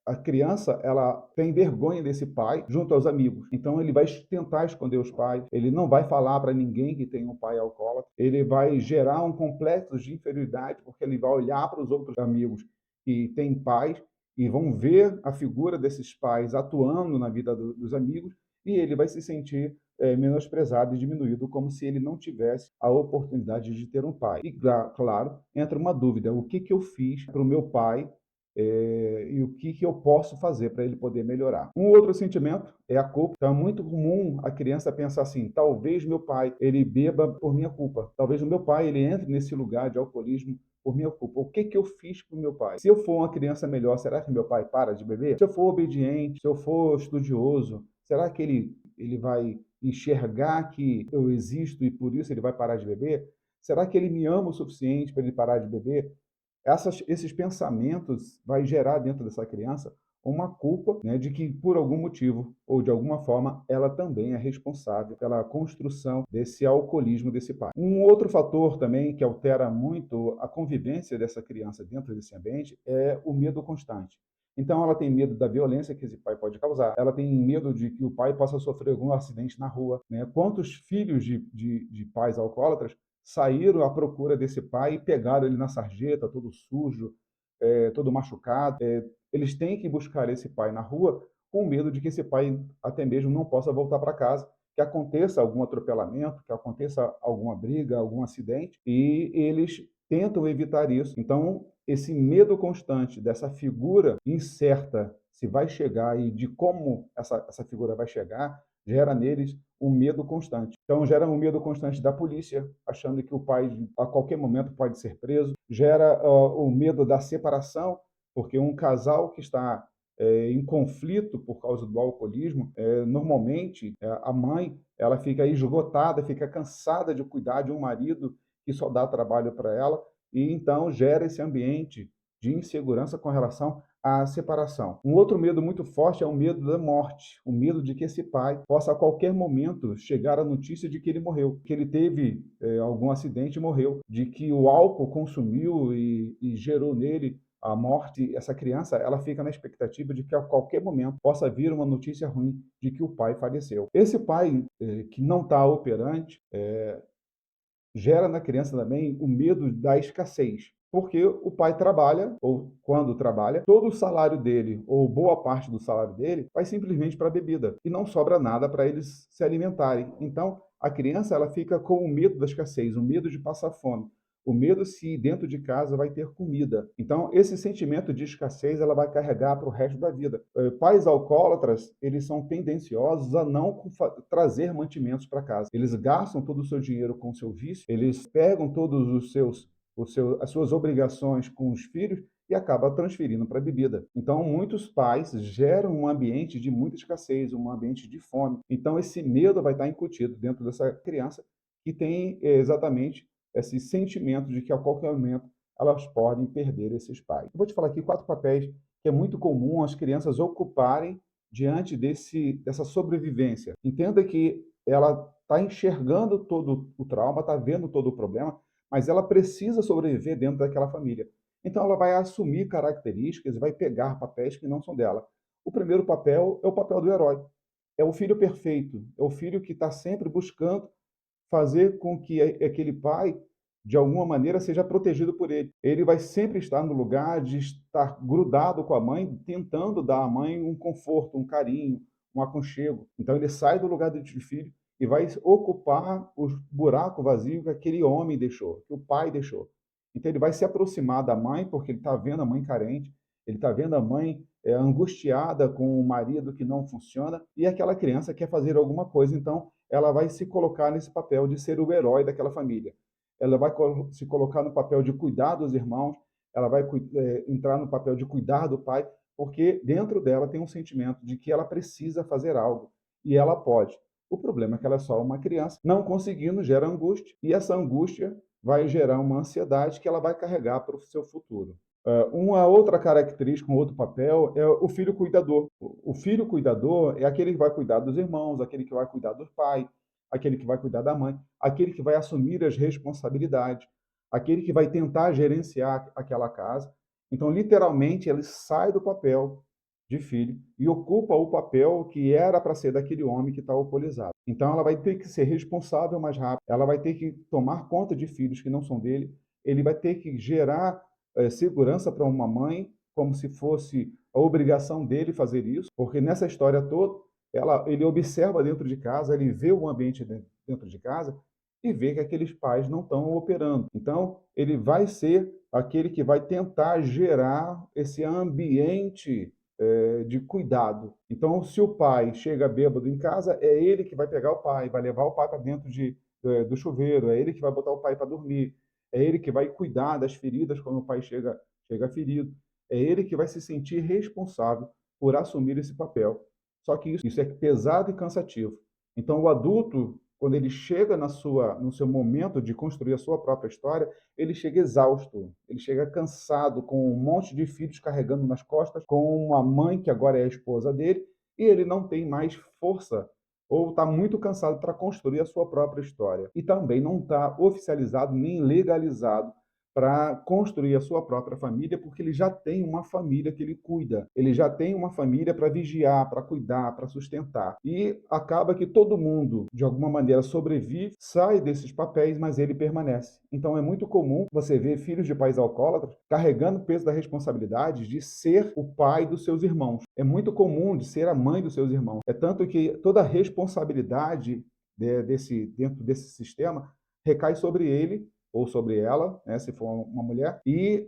a criança ela tem vergonha desse pai junto aos amigos. Então ele vai tentar esconder os pais, ele não vai falar para ninguém que tem um pai alcoólatra, ele vai gerar um complexo de inferioridade, porque ele vai olhar para os outros amigos que têm pais e vão ver a figura desses pais atuando na vida dos amigos e ele vai se sentir menosprezado e diminuído, como se ele não tivesse a oportunidade de ter um pai. E, claro, entra uma dúvida: o que eu fiz para o meu pai e o que eu posso fazer para ele poder melhorar? Um outro sentimento é a culpa. Então, é muito comum a criança pensar assim: talvez meu pai ele beba por minha culpa, talvez o meu pai ele entre nesse lugar de alcoolismo por minha culpa. O que eu fiz para o meu pai? Se eu for uma criança melhor, será que meu pai para de beber? Se eu for obediente, se eu for estudioso, será que ele vai enxergar que eu existo e por isso ele vai parar de beber? Será que ele me ama o suficiente para ele parar de beber? Esses pensamentos vai gerar dentro dessa criança uma culpa, né, de que por algum motivo ou de alguma forma ela também é responsável pela construção desse alcoolismo desse pai. Um outro fator também que altera muito a convivência dessa criança dentro desse ambiente é o medo constante. Então ela tem medo da violência que esse pai pode causar, ela tem medo de que o pai possa sofrer algum acidente na rua, né? Quantos filhos de pais alcoólatras saíram à procura desse pai e pegaram ele na sarjeta, todo sujo, todo machucado. Eles têm que buscar esse pai na rua com medo de que esse pai até mesmo não possa voltar para casa, que aconteça algum atropelamento, que aconteça alguma briga, algum acidente, e eles tentam evitar isso. Então, esse medo constante dessa figura incerta, se vai chegar e de como essa figura vai chegar, gera neles um medo constante. Então, gera um medo constante da polícia, achando que o pai a qualquer momento pode ser preso, gera o medo da separação, porque um casal que está em conflito por causa do alcoolismo, normalmente a mãe ela fica esgotada, fica cansada de cuidar de um marido que só dá trabalho para ela, e então gera esse ambiente de insegurança com relação à separação. Um outro medo muito forte é o medo da morte, o medo de que esse pai possa a qualquer momento chegar a notícia de que ele morreu, que ele teve algum acidente e morreu, de que o álcool consumiu e gerou nele a morte. Essa criança ela fica na expectativa de que a qualquer momento possa vir uma notícia ruim de que o pai faleceu. Esse pai que não está operante gera na criança também o medo da escassez, porque o pai trabalha, ou quando trabalha, todo o salário dele, ou boa parte do salário dele, vai simplesmente para a bebida, e não sobra nada para eles se alimentarem. Então, a criança ela fica com o medo da escassez, o medo de passar fome, o medo se dentro de casa vai ter comida. Então, esse sentimento de escassez ela vai carregar para o resto da vida. Pais alcoólatras, eles são tendenciosos a não trazer mantimentos para casa. Eles gastam todo o seu dinheiro com o seu vício, eles pegam todos as suas obrigações com os filhos e acaba transferindo para a bebida. Então, muitos pais geram um ambiente de muita escassez, um ambiente de fome. Então, esse medo vai estar incutido dentro dessa criança que tem exatamente esse sentimento de que a qualquer momento elas podem perder esses pais. Eu vou te falar aqui 4 papéis que é muito comum as crianças ocuparem diante dessa sobrevivência. Entenda que ela está enxergando todo o trauma, está vendo todo o problema, mas ela precisa sobreviver dentro daquela família. Então ela vai assumir características e vai pegar papéis que não são dela. O primeiro papel é o papel do herói. É o filho perfeito, é o filho que está sempre buscando fazer com que aquele pai, de alguma maneira, seja protegido por ele. Ele vai sempre estar no lugar de estar grudado com a mãe, tentando dar à mãe um conforto, um carinho, um aconchego. Então ele sai do lugar de filho e vai ocupar o buraco vazio que aquele homem deixou, que o pai deixou. Então ele vai se aproximar da mãe, porque ele está vendo a mãe carente, ele está vendo a mãe angustiada com o marido que não funciona, e aquela criança quer fazer alguma coisa, então ela vai se colocar nesse papel de ser o herói daquela família. Ela vai se colocar no papel de cuidar dos irmãos, ela vai entrar no papel de cuidar do pai, porque dentro dela tem um sentimento de que ela precisa fazer algo e ela pode. O problema é que ela é só uma criança, não conseguindo gera angústia, e essa angústia vai gerar uma ansiedade que ela vai carregar para o seu futuro. Uma outra característica, um outro papel é o filho cuidador. O filho cuidador é aquele que vai cuidar dos irmãos, aquele que vai cuidar do pai, aquele que vai cuidar da mãe, aquele que vai assumir as responsabilidades, aquele que vai tentar gerenciar aquela casa. Então, literalmente, ele sai do papel de filho e ocupa o papel que era para ser daquele homem que está alcoolizado. Então, ela vai ter que ser responsável mais rápido, ela vai ter que tomar conta de filhos que não são dele, ele vai ter que gerar segurança para uma mãe, como se fosse a obrigação dele fazer isso, porque nessa história toda, ele observa dentro de casa, ele vê o ambiente dentro de casa e vê que aqueles pais não estão operando. Então, ele vai ser aquele que vai tentar gerar esse ambiente de cuidado. Então, se o pai chega bêbado em casa, é ele que vai pegar o pai, vai levar o pai para dentro do chuveiro, é ele que vai botar o pai para dormir, é ele que vai cuidar das feridas quando o pai chega ferido. É ele que vai se sentir responsável por assumir esse papel. Só que isso é pesado e cansativo. Então, o adulto, quando ele chega no seu momento de construir a sua própria história, ele chega exausto, ele chega cansado, com um monte de filhos carregando nas costas, com uma mãe que agora é a esposa dele, e ele não tem mais força ou está muito cansado para construir a sua própria história. E também não está oficializado nem legalizado para construir a sua própria família, porque ele já tem uma família que ele cuida, ele já tem uma família para vigiar, para cuidar, para sustentar. E acaba que todo mundo, de alguma maneira, sobrevive, sai desses papéis, mas ele permanece. Então é muito comum você ver filhos de pais alcoólatras carregando o peso da responsabilidade de ser o pai dos seus irmãos. É muito comum de ser a mãe dos seus irmãos. É tanto que toda a responsabilidade dentro desse sistema recai sobre ele ou sobre ela, né, se for uma mulher, e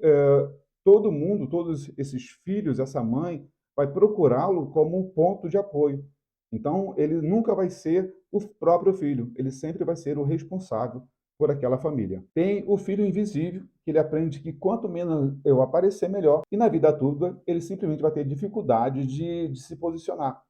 todo mundo, todos esses filhos, essa mãe, vai procurá-lo como um ponto de apoio. Então, ele nunca vai ser o próprio filho, ele sempre vai ser o responsável por aquela família. Tem o filho invisível, que ele aprende que quanto menos eu aparecer, melhor, e na vida toda ele simplesmente vai ter dificuldade de se posicionar.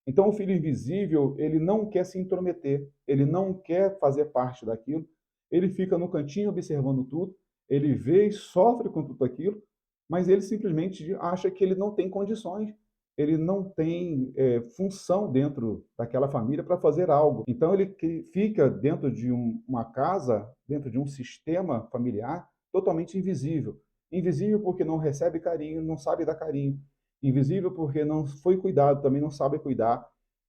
Então, o filho invisível, ele não quer se intrometer, ele não quer fazer parte daquilo, ele fica no cantinho observando tudo, ele vê e sofre com tudo aquilo, mas ele simplesmente acha que ele não tem condições, ele não tem função dentro daquela família para fazer algo. Então, ele fica dentro de uma casa, dentro de um sistema familiar totalmente invisível. Invisível porque não recebe carinho, não sabe dar carinho. Invisível porque não foi cuidado, também não sabe cuidar.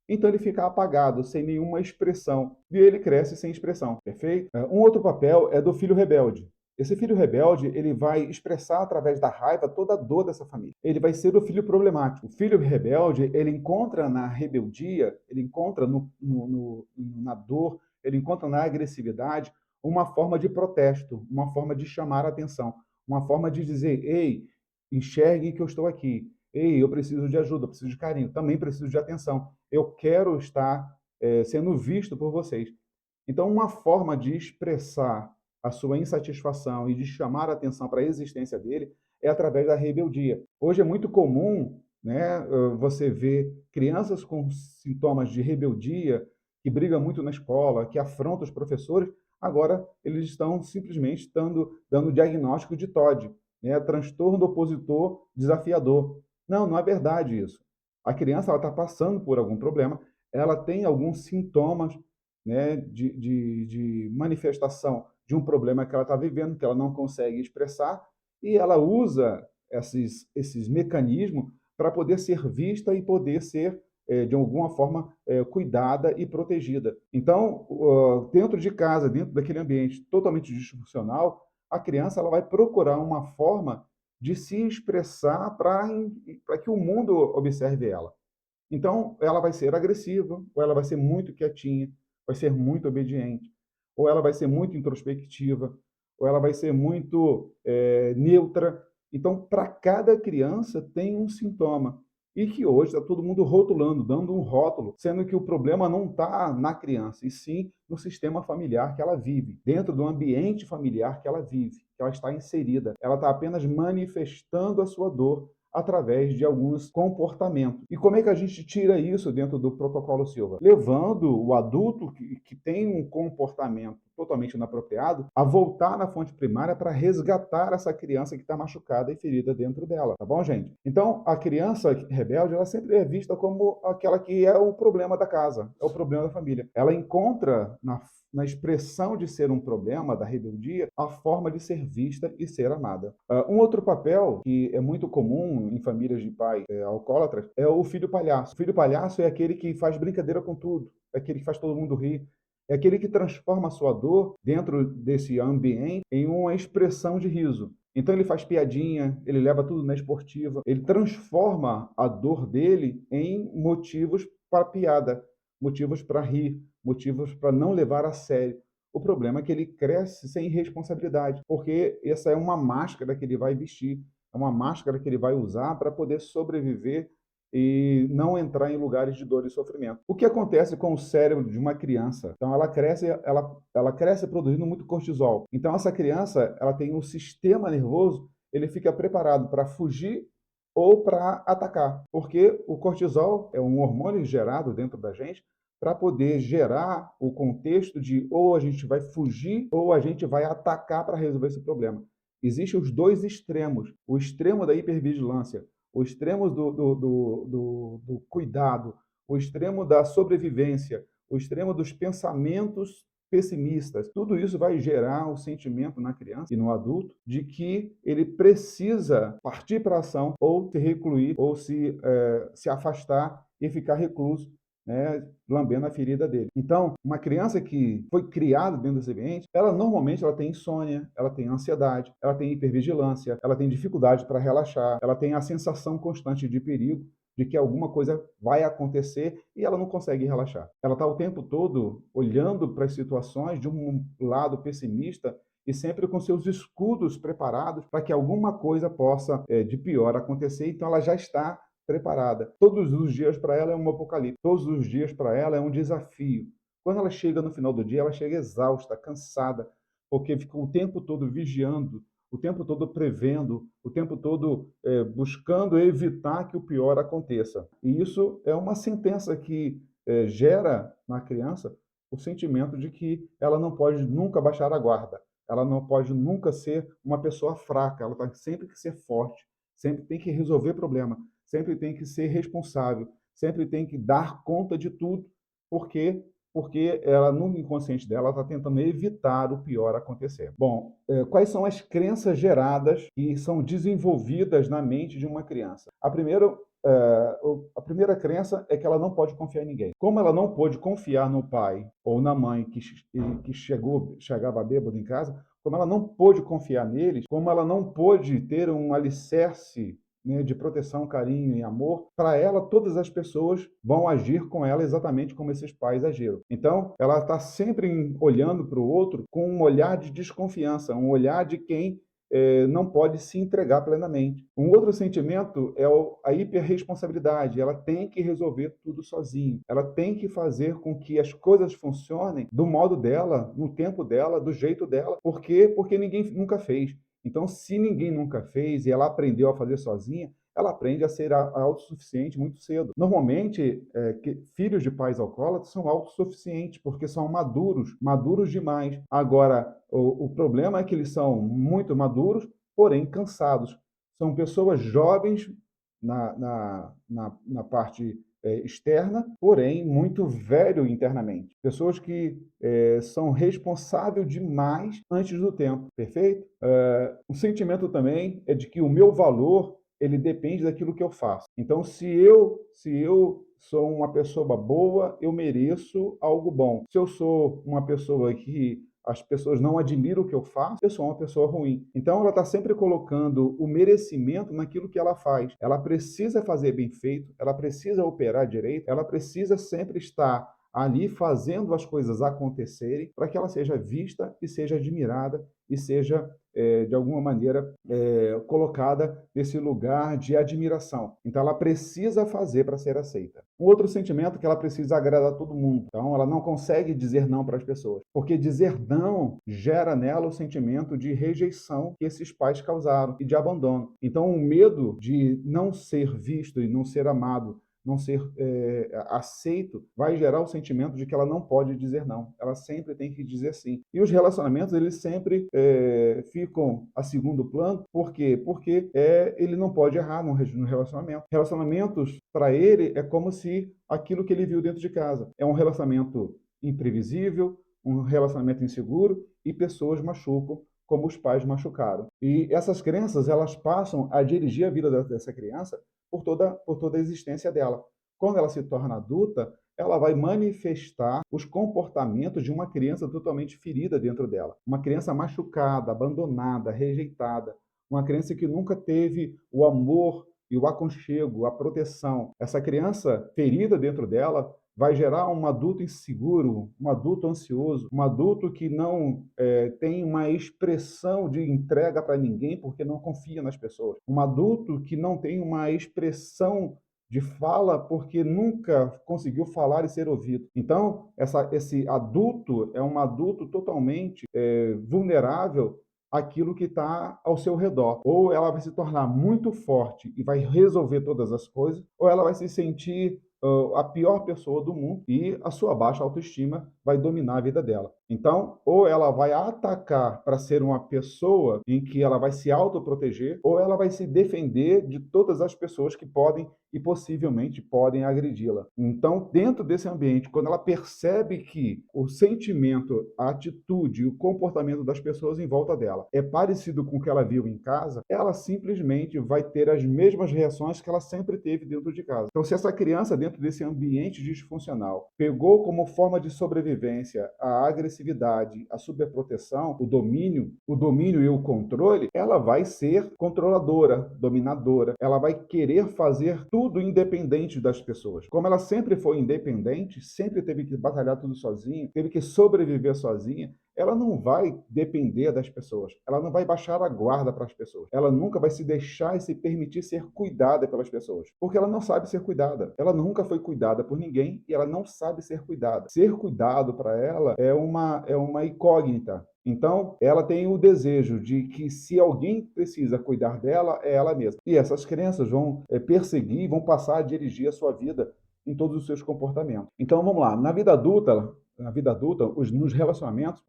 Então ele fica apagado, sem nenhuma expressão. E ele cresce sem expressão, perfeito? Um outro papel é do filho rebelde. Esse filho rebelde, ele vai expressar através da raiva toda a dor dessa família. Ele vai ser o filho problemático. O filho rebelde, ele encontra na rebeldia, ele encontra na dor, ele encontra na agressividade uma forma de protesto, uma forma de chamar a atenção, uma forma de dizer, ei, enxergue que eu estou aqui. Ei, eu preciso de ajuda, eu preciso de carinho, também preciso de atenção. Eu quero estar sendo visto por vocês. Então, uma forma de expressar a sua insatisfação e de chamar a atenção para a existência dele é através da rebeldia. Hoje é muito comum, né, você ver crianças com sintomas de rebeldia, que brigam muito na escola, que afrontam os professores, agora eles estão simplesmente dando diagnóstico de TOD, né, transtorno opositor desafiador. Não, não é verdade isso. A criança está passando por algum problema, ela tem alguns sintomas, né, de manifestação de um problema que ela está vivendo, que ela não consegue expressar, e ela usa esses mecanismos para poder ser vista e poder ser, de alguma forma, cuidada e protegida. Então, dentro de casa, dentro daquele ambiente totalmente disfuncional, a criança ela vai procurar uma forma de se expressar para que o mundo observe ela. Então, ela vai ser agressiva, ou ela vai ser muito quietinha, vai ser muito obediente, ou ela vai ser muito introspectiva, ou ela vai ser muito neutra. Então, para cada criança tem um sintoma. E que hoje está todo mundo rotulando, dando um rótulo, sendo que o problema não está na criança, e sim no sistema familiar que ela vive, dentro do ambiente familiar que ela vive, que ela está inserida. Ela está apenas manifestando a sua dor através de alguns comportamentos. E como é que a gente tira isso dentro do protocolo Silva? Levando o adulto que tem um comportamento totalmente inapropriado a voltar na fonte primária para resgatar essa criança que está machucada e ferida dentro dela, tá bom, gente? Então, a criança rebelde, ela sempre é vista como aquela que é o problema da casa, é o problema da família. Ela encontra na expressão de ser um problema, da rebeldia, a forma de ser vista e ser amada. Um outro papel que é muito comum em famílias de pai alcoólatras é o filho palhaço. O filho palhaço é aquele que faz brincadeira com tudo, é aquele que faz todo mundo rir, é aquele que transforma a sua dor dentro desse ambiente em uma expressão de riso. Então ele faz piadinha, ele leva tudo na esportiva, ele transforma a dor dele em motivos para piada, motivos para rir, motivos para não levar a sério. O problema é que ele cresce sem responsabilidade, porque essa é uma máscara que ele vai vestir, é uma máscara que ele vai usar para poder sobreviver e não entrar em lugares de dor e sofrimento. O que acontece com o cérebro de uma criança? Então ela cresce produzindo muito cortisol. Então essa criança, ela tem um sistema nervoso, ele fica preparado para fugir ou para atacar, porque o cortisol é um hormônio gerado dentro da gente para poder gerar o contexto de ou a gente vai fugir ou a gente vai atacar para resolver esse problema. Existem os dois extremos, o extremo da hipervigilância, o extremo do cuidado, o extremo da sobrevivência, o extremo dos pensamentos pessimistas. Tudo isso vai gerar o sentimento na criança e no adulto de que ele precisa partir para a ação ou se recluir ou se afastar e ficar recluso, né, lambendo a ferida dele. Então, uma criança que foi criada dentro desse ambiente, ela normalmente ela tem insônia, ela tem ansiedade, ela tem hipervigilância, ela tem dificuldade para relaxar, ela tem a sensação constante de perigo, de que alguma coisa vai acontecer e ela não consegue relaxar. Ela está o tempo todo olhando para as situações de um lado pessimista e sempre com seus escudos preparados para que alguma coisa possa de pior acontecer. Então ela já está preparada. Todos os dias para ela é um apocalipse. Todos os dias para ela é um desafio. Quando ela chega no final do dia, ela chega exausta, cansada, porque ficou o tempo todo vigiando, o tempo todo prevendo, o tempo todo buscando evitar que o pior aconteça. E isso é uma sentença que gera na criança o sentimento de que ela não pode nunca baixar a guarda, ela não pode nunca ser uma pessoa fraca, ela tem sempre que ser forte, sempre tem que resolver problema, sempre tem que ser responsável, sempre tem que dar conta de tudo, porque ela, no inconsciente dela, está tentando evitar o pior acontecer. Bom, quais são as crenças geradas que são desenvolvidas na mente de uma criança? A primeira crença é que ela não pode confiar em ninguém. Como ela não pôde confiar no pai ou na mãe que chegava bêbado em casa, como ela não pôde confiar neles, como ela não pôde ter um alicerce, né, de proteção, carinho e amor, para ela todas as pessoas vão agir com ela exatamente como esses pais agiram. Então, ela está sempre olhando para o outro com um olhar de desconfiança, um olhar de quem não pode se entregar plenamente. Um outro sentimento é a hiperresponsabilidade. Ela tem que resolver tudo sozinha. Ela tem que fazer com que as coisas funcionem do modo dela, no tempo dela, do jeito dela. Por quê? Porque ninguém nunca fez. Então, se ninguém nunca fez e ela aprendeu a fazer sozinha, ela aprende a ser autossuficiente muito cedo. Normalmente, filhos de pais alcoólatras são autossuficientes, porque são maduros, maduros demais. Agora, o problema é que eles são muito maduros, porém cansados. São pessoas jovens na parte externa, porém muito velho internamente. Pessoas que são responsáveis demais antes do tempo, perfeito? O sentimento também é de que o meu valor ele depende daquilo que eu faço. Então, se eu sou uma pessoa boa, eu mereço algo bom. Se eu sou uma pessoa que as pessoas não admiram o que eu faço, eu sou uma pessoa ruim. Então, ela está sempre colocando o merecimento naquilo que ela faz. Ela precisa fazer bem feito, ela precisa operar direito, ela precisa sempre estar ali fazendo as coisas acontecerem para que ela seja vista e seja admirada e seja, de alguma maneira, colocada nesse lugar de admiração. Então, ela precisa fazer para ser aceita. Um outro sentimento é que ela precisa agradar todo mundo. Então, ela não consegue dizer não para as pessoas, porque dizer não gera nela o sentimento de rejeição que esses pais causaram e de abandono. Então, o medo de não ser visto e não ser amado, não ser aceito, vai gerar o sentimento de que ela não pode dizer não. Ela sempre tem que dizer sim. E os relacionamentos, eles sempre ficam a segundo plano. Por quê? Porque ele não pode errar no relacionamento. Relacionamentos, para ele, é como se aquilo que ele viu dentro de casa. É um relacionamento imprevisível, um relacionamento inseguro e pessoas machucam como os pais machucaram. E essas crenças, elas passam a dirigir a vida dessa criança por toda a existência dela. Quando ela se torna adulta, ela vai manifestar os comportamentos de uma criança totalmente ferida dentro dela. Uma criança machucada, abandonada, rejeitada. Uma criança que nunca teve o amor e o aconchego, a proteção. Essa criança ferida dentro dela vai gerar um adulto inseguro, um adulto ansioso, um adulto que não tem uma expressão de entrega para ninguém porque não confia nas pessoas. Um adulto que não tem uma expressão de fala porque nunca conseguiu falar e ser ouvido. Então, esse adulto é um adulto totalmente vulnerável àquilo que está ao seu redor. Ou ela vai se tornar muito forte e vai resolver todas as coisas, ou ela vai se sentir a pior pessoa do mundo e a sua baixa autoestima vai dominar a vida dela. Então, ou ela vai atacar para ser uma pessoa em que ela vai se autoproteger, ou ela vai se defender de todas as pessoas que podem e possivelmente podem agredi-la. Então, dentro desse ambiente, quando ela percebe que o sentimento, a atitude, o comportamento das pessoas em volta dela é parecido com o que ela viu em casa, ela simplesmente vai ter as mesmas reações que ela sempre teve dentro de casa. Então, se essa criança, dentro desse ambiente disfuncional, pegou como forma de sobrevivência a agressividade, a superproteção, o domínio e o controle, ela vai ser controladora, dominadora, ela vai querer fazer tudo independente das pessoas. Como ela sempre foi independente, sempre teve que batalhar tudo sozinha, teve que sobreviver sozinha, ela não vai depender das pessoas, ela não vai baixar a guarda para as pessoas, ela nunca vai se deixar e se permitir ser cuidada pelas pessoas, porque ela não sabe ser cuidada, ela nunca foi cuidada por ninguém e ela não sabe ser cuidada. Ser cuidado para ela é uma incógnita. Então, ela tem o desejo de que se alguém precisa cuidar dela, é ela mesma. E essas crenças vão perseguir, vão passar a dirigir a sua vida em todos os seus comportamentos. Então, vamos lá. Na vida adulta, nos relacionamentos,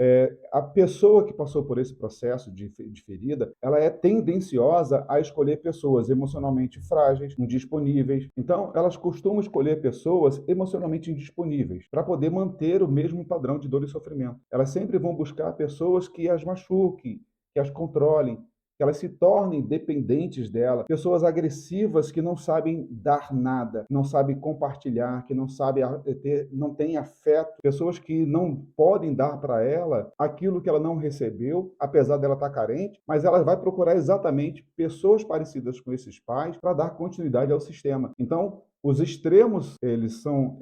a pessoa que passou por esse processo de ferida, ela é tendenciosa a escolher pessoas emocionalmente frágeis, indisponíveis. Então, elas costumam escolher pessoas emocionalmente indisponíveis para poder manter o mesmo padrão de dor e sofrimento. Elas sempre vão buscar pessoas que as machuquem, que as controlem, que elas se tornem dependentes dela, pessoas agressivas que não sabem dar nada, não sabem compartilhar, que não sabem não têm afeto, pessoas que não podem dar para ela aquilo que ela não recebeu, apesar dela estar carente, mas ela vai procurar exatamente pessoas parecidas com esses pais para dar continuidade ao sistema. Então, os extremos, eles são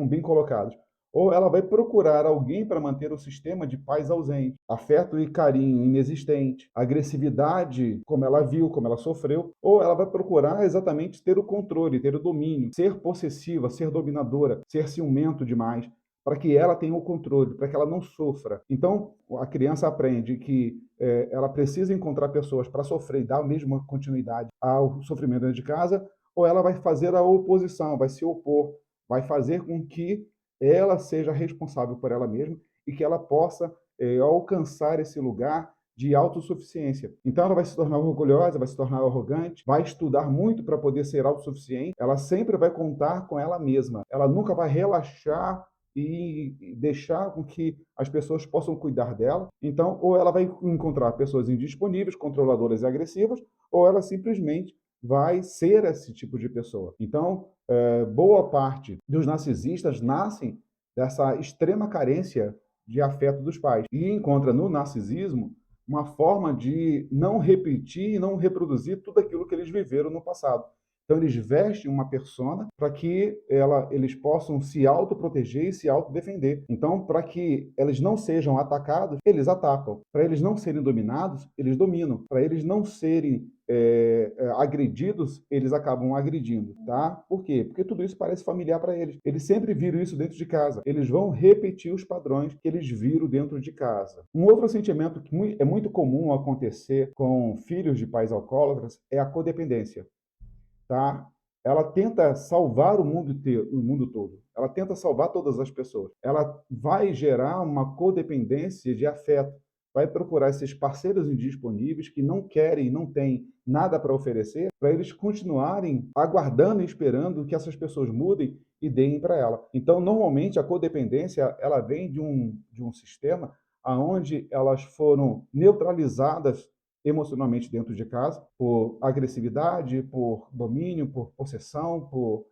bem colocados. Ou ela vai procurar alguém para manter o sistema de pais ausente, afeto e carinho inexistente, agressividade como ela viu, como ela sofreu, ou ela vai procurar exatamente ter o controle, ter o domínio, ser possessiva, ser dominadora, ser ciumento demais, para que ela tenha o controle, para que ela não sofra. Então, a criança aprende que ela precisa encontrar pessoas para sofrer e dar a mesma continuidade ao sofrimento dentro de casa, ou ela vai fazer a oposição, vai se opor, vai fazer com que ela seja responsável por ela mesma e que ela possa alcançar esse lugar de autossuficiência. Então ela vai se tornar orgulhosa, vai se tornar arrogante, vai estudar muito para poder ser autossuficiente, ela sempre vai contar com ela mesma, ela nunca vai relaxar e deixar com que as pessoas possam cuidar dela. Então, ou ela vai encontrar pessoas indisponíveis, controladoras e agressivas, ou ela simplesmente vai ser esse tipo de pessoa. Então, boa parte dos narcisistas nascem dessa extrema carência de afeto dos pais e encontra no narcisismo uma forma de não repetir e não reproduzir tudo aquilo que eles viveram no passado. Então, eles vestem uma persona para que eles possam se autoproteger e se autodefender. Então, para que eles não sejam atacados, eles atacam. Para eles não serem dominados, eles dominam. Para eles não serem agredidos, eles acabam agredindo, tá? Por quê? Porque tudo isso parece familiar para eles. Eles sempre viram isso dentro de casa. Eles vão repetir os padrões que eles viram dentro de casa. Um outro sentimento que é muito comum acontecer com filhos de pais alcoólatras é a codependência. Tá? Ela tenta salvar o mundo todo. Ela tenta salvar todas as pessoas. Ela vai gerar uma codependência de afeto. Vai procurar esses parceiros indisponíveis que não querem, não têm nada para oferecer, para eles continuarem aguardando e esperando que essas pessoas mudem e deem para ela. Então, normalmente, a codependência ela vem de um sistema onde elas foram neutralizadas emocionalmente dentro de casa, por agressividade, por domínio, por possessão, por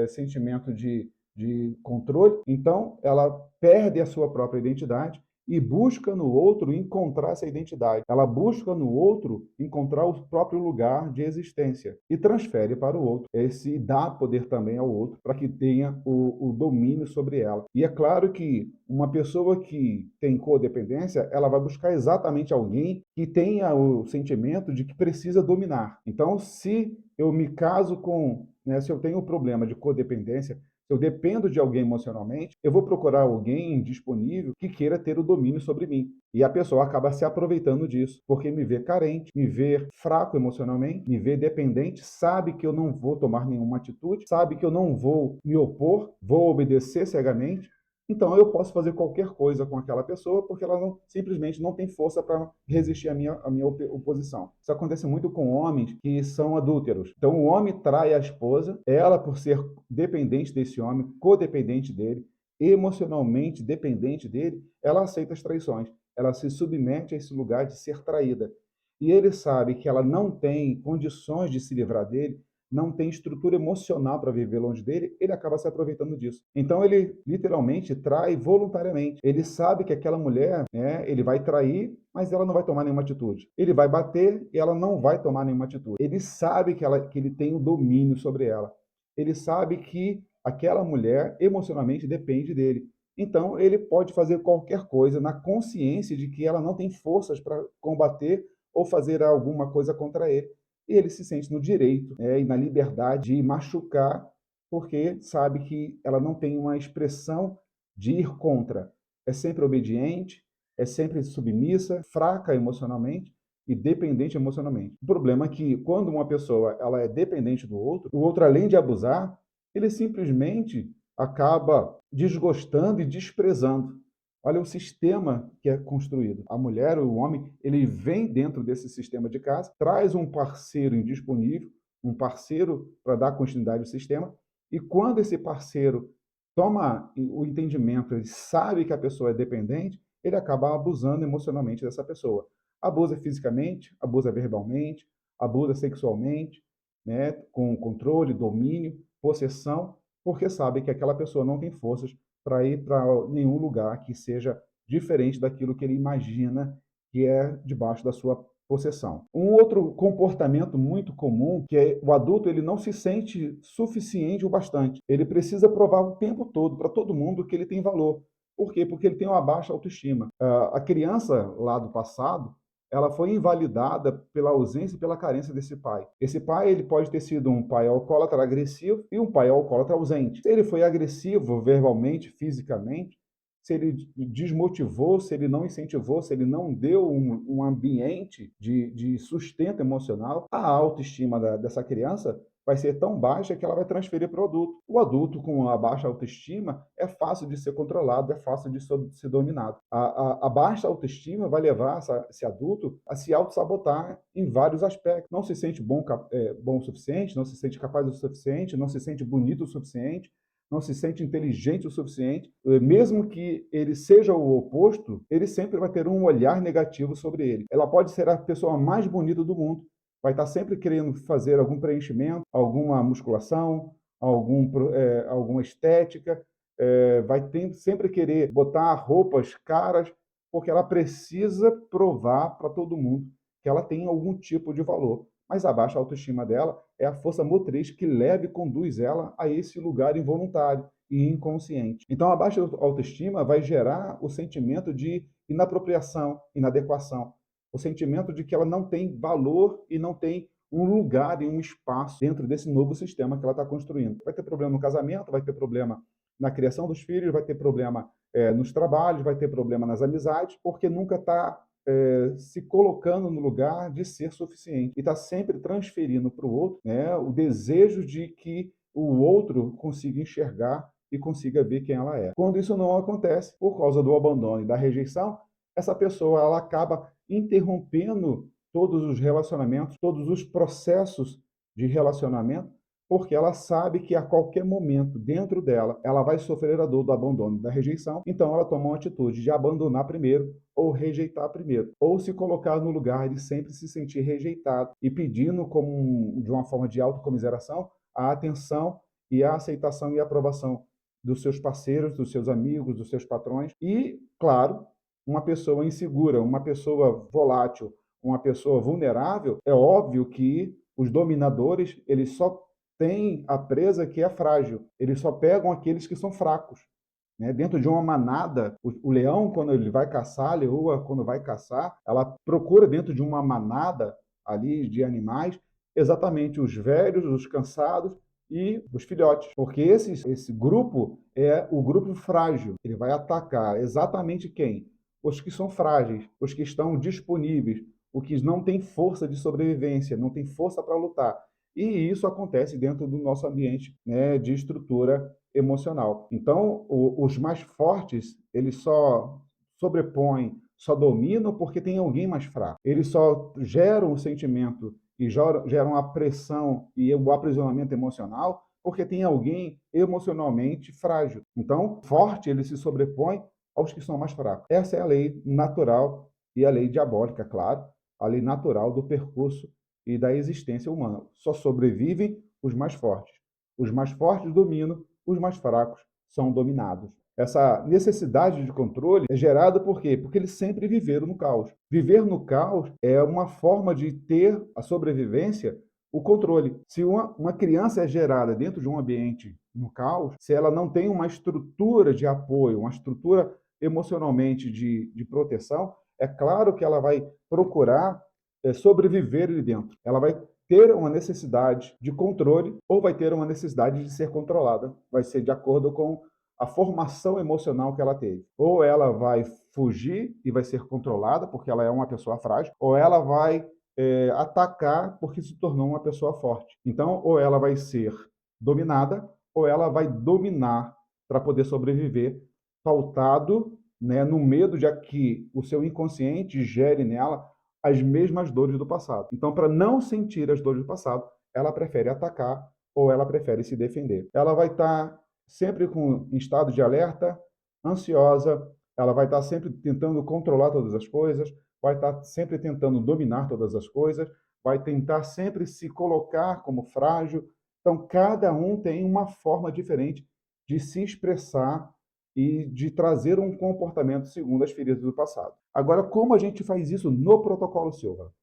sentimento de controle. Então, ela perde a sua própria identidade e busca no outro encontrar essa identidade. Ela busca no outro encontrar o próprio lugar de existência e transfere para o outro. Esse dá poder também ao outro para que tenha o domínio sobre ela. E é claro que uma pessoa que tem codependência, ela vai buscar exatamente alguém que tenha o sentimento de que precisa dominar. Então, se eu me caso com, né, se eu tenho um problema de codependência, Se eu dependo de alguém emocionalmente, eu vou procurar alguém disponível que queira ter o domínio sobre mim. E a pessoa acaba se aproveitando disso, porque me vê carente, me vê fraco emocionalmente, me vê dependente, sabe que eu não vou tomar nenhuma atitude, sabe que eu não vou me opor, vou obedecer cegamente. Então eu posso fazer qualquer coisa com aquela pessoa porque ela simplesmente não tem força para resistir à minha oposição. Isso acontece muito com homens que são adúlteros. Então o homem trai a esposa, ela por ser dependente desse homem, codependente dele, emocionalmente dependente dele, ela aceita as traições. Ela se submete a esse lugar de ser traída. E ele sabe que ela não tem condições de se livrar dele, não tem estrutura emocional para viver longe dele, ele acaba se aproveitando disso. Então ele literalmente trai voluntariamente. Ele sabe que aquela mulher, né, ele vai trair, mas ela não vai tomar nenhuma atitude. Ele vai bater e ela não vai tomar nenhuma atitude. Ele sabe que ele tem o domínio sobre ela. Ele sabe que aquela mulher emocionalmente depende dele. Então ele pode fazer qualquer coisa na consciência de que ela não tem forças para combater ou fazer alguma coisa contra ele. E ele se sente no direito, né, e na liberdade de machucar, porque sabe que ela não tem uma expressão de ir contra. É sempre obediente, é sempre submissa, fraca emocionalmente e dependente emocionalmente. O problema é que quando uma pessoa ela é dependente do outro, o outro, além de abusar, ele simplesmente acaba desgostando e desprezando. Olha o sistema que é construído. A mulher ou o homem, ele vem dentro desse sistema de casa, traz um parceiro indisponível, um parceiro para dar continuidade ao sistema, e quando esse parceiro toma o entendimento, ele sabe que a pessoa é dependente, ele acaba abusando emocionalmente dessa pessoa. Abusa fisicamente, abusa verbalmente, abusa sexualmente, né, com controle, domínio, possessão, porque sabe que aquela pessoa não tem forças para ir para nenhum lugar que seja diferente daquilo que ele imagina que é debaixo da sua possessão. Um outro comportamento muito comum, que é o adulto, ele não se sente suficiente o bastante. Ele precisa provar o tempo todo para todo mundo que ele tem valor. Por quê? Porque ele tem uma baixa autoestima. A criança lá do passado, ela foi invalidada pela ausência e pela carência desse pai. Esse pai, ele pode ter sido um pai alcoólatra agressivo e um pai alcoólatra ausente. Se ele foi agressivo verbalmente, fisicamente, se ele desmotivou, se ele não incentivou, se ele não deu um ambiente de sustento emocional, a autoestima dessa criança vai ser tão baixa que ela vai transferir para o adulto. O adulto com a baixa autoestima é fácil de ser controlado, é fácil de ser dominado. A baixa autoestima vai levar esse adulto a se auto-sabotar em vários aspectos. Não se sente bom o suficiente, não se sente capaz o suficiente, não se sente bonito o suficiente, não se sente inteligente o suficiente. Mesmo que ele seja o oposto, ele sempre vai ter um olhar negativo sobre ele. Ela pode ser a pessoa mais bonita do mundo, vai estar sempre querendo fazer algum preenchimento, alguma musculação, alguma estética, vai sempre querer botar roupas caras, porque ela precisa provar para todo mundo que ela tem algum tipo de valor. Mas a baixa autoestima dela é a força motriz que leva e conduz ela a esse lugar involuntário e inconsciente. Então, a baixa autoestima vai gerar o sentimento de inapropriação, inadequação, o sentimento de que ela não tem valor e não tem um lugar e um espaço dentro desse novo sistema que ela está construindo. Vai ter problema no casamento, vai ter problema na criação dos filhos, vai ter problema nos trabalhos, vai ter problema nas amizades, porque nunca está se colocando no lugar de ser suficiente e está sempre transferindo para o outro, né, o desejo de que o outro consiga enxergar e consiga ver quem ela é. Quando isso não acontece, por causa do abandono e da rejeição, essa pessoa ela acaba interrompendo todos os relacionamentos, todos os processos de relacionamento, porque ela sabe que a qualquer momento, dentro dela, ela vai sofrer a dor do abandono e da rejeição, então ela toma uma atitude de abandonar primeiro ou rejeitar primeiro, ou se colocar no lugar de sempre se sentir rejeitado e pedindo de uma forma de autocomiseração a atenção e a aceitação e a aprovação dos seus parceiros, dos seus amigos, dos seus patrões e, claro, uma pessoa insegura, uma pessoa volátil, uma pessoa vulnerável, é óbvio que os dominadores, eles só têm a presa que é frágil, eles só pegam aqueles que são fracos. Né? Dentro de uma manada, o leão, quando ele vai caçar, a leoa, quando vai caçar, ela procura dentro de uma manada ali de animais, exatamente os velhos, os cansados e os filhotes, porque esse grupo é o grupo frágil. Ele vai atacar exatamente quem? Os que são frágeis, os que estão disponíveis, os que não têm força de sobrevivência, não têm força para lutar. E isso acontece dentro do nosso ambiente, né, de estrutura emocional. Então, os mais fortes, eles só sobrepõem, só dominam porque tem alguém mais fraco. Eles só geram o sentimento e geram a pressão e o aprisionamento emocional porque tem alguém emocionalmente frágil. Então, forte, ele se sobrepõe aos que são mais fracos. Essa é a lei natural e a lei diabólica, claro, a lei natural do percurso e da existência humana. Só sobrevivem os mais fortes. Os mais fortes dominam, os mais fracos são dominados. Essa necessidade de controle é gerada por quê? Porque eles sempre viveram no caos. Viver no caos é uma forma de ter a sobrevivência, o controle. Se uma criança é gerada dentro de um ambiente no caos, se ela não tem uma estrutura de apoio, uma estrutura emocionalmente de proteção, é claro que ela vai procurar sobreviver ali dentro. Ela vai ter uma necessidade de controle ou vai ter uma necessidade de ser controlada. Vai ser de acordo com a formação emocional que ela teve. Ou ela vai fugir e vai ser controlada porque ela é uma pessoa frágil, ou ela vai atacar porque se tornou uma pessoa forte. Então, ou ela vai ser dominada, ou ela vai dominar para poder sobreviver, pautado, né, no medo de que o seu inconsciente gere nela as mesmas dores do passado. Então, para não sentir as dores do passado, ela prefere atacar ou ela prefere se defender. Ela vai estar sempre em estado de alerta, ansiosa, ela vai estar sempre tentando controlar todas as coisas, vai estar sempre tentando dominar todas as coisas, vai tentar sempre se colocar como frágil. Então, cada um tem uma forma diferente de se expressar e de trazer um comportamento segundo as feridas do passado. Agora, como a gente faz isso no protocolo Silva?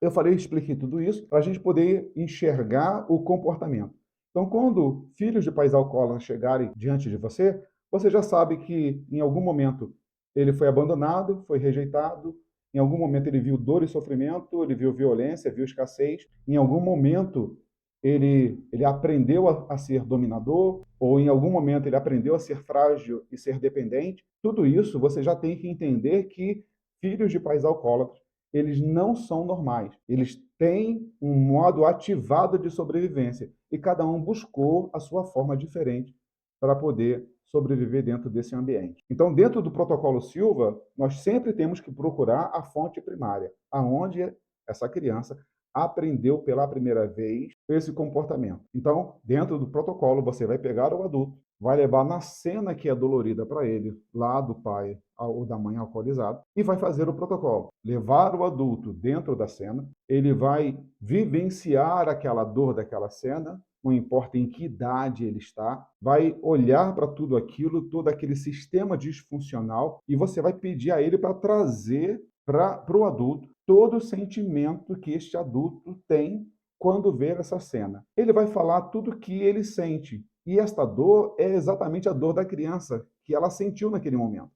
Eu expliquei tudo isso para a gente poder enxergar o comportamento. Então, quando filhos de pais alcoólatras chegarem diante de você, você já sabe que em algum momento ele foi abandonado, foi rejeitado, em algum momento ele viu dor e sofrimento, ele viu violência, viu escassez, em algum momento ele aprendeu a ser dominador, ou em algum momento ele aprendeu a ser frágil e ser dependente. Tudo isso você já tem que entender que filhos de pais alcoólatras eles não são normais. Eles têm um modo ativado de sobrevivência e cada um buscou a sua forma diferente para poder sobreviver dentro desse ambiente. Então, dentro do protocolo Silva, nós sempre temos que procurar a fonte primária, aonde essa criança aprendeu pela primeira vez esse comportamento. Então, dentro do protocolo, você vai pegar o adulto, vai levar na cena que é dolorida para ele, lá do pai ou da mãe alcoolizado, e vai fazer o protocolo. Levar o adulto dentro da cena, ele vai vivenciar aquela dor daquela cena, não importa em que idade ele está, vai olhar para tudo aquilo, todo aquele sistema disfuncional, e você vai pedir a ele para trazer para o adulto todo o sentimento que este adulto tem quando vê essa cena. Ele vai falar tudo o que ele sente. E esta dor é exatamente a dor da criança que ela sentiu naquele momento.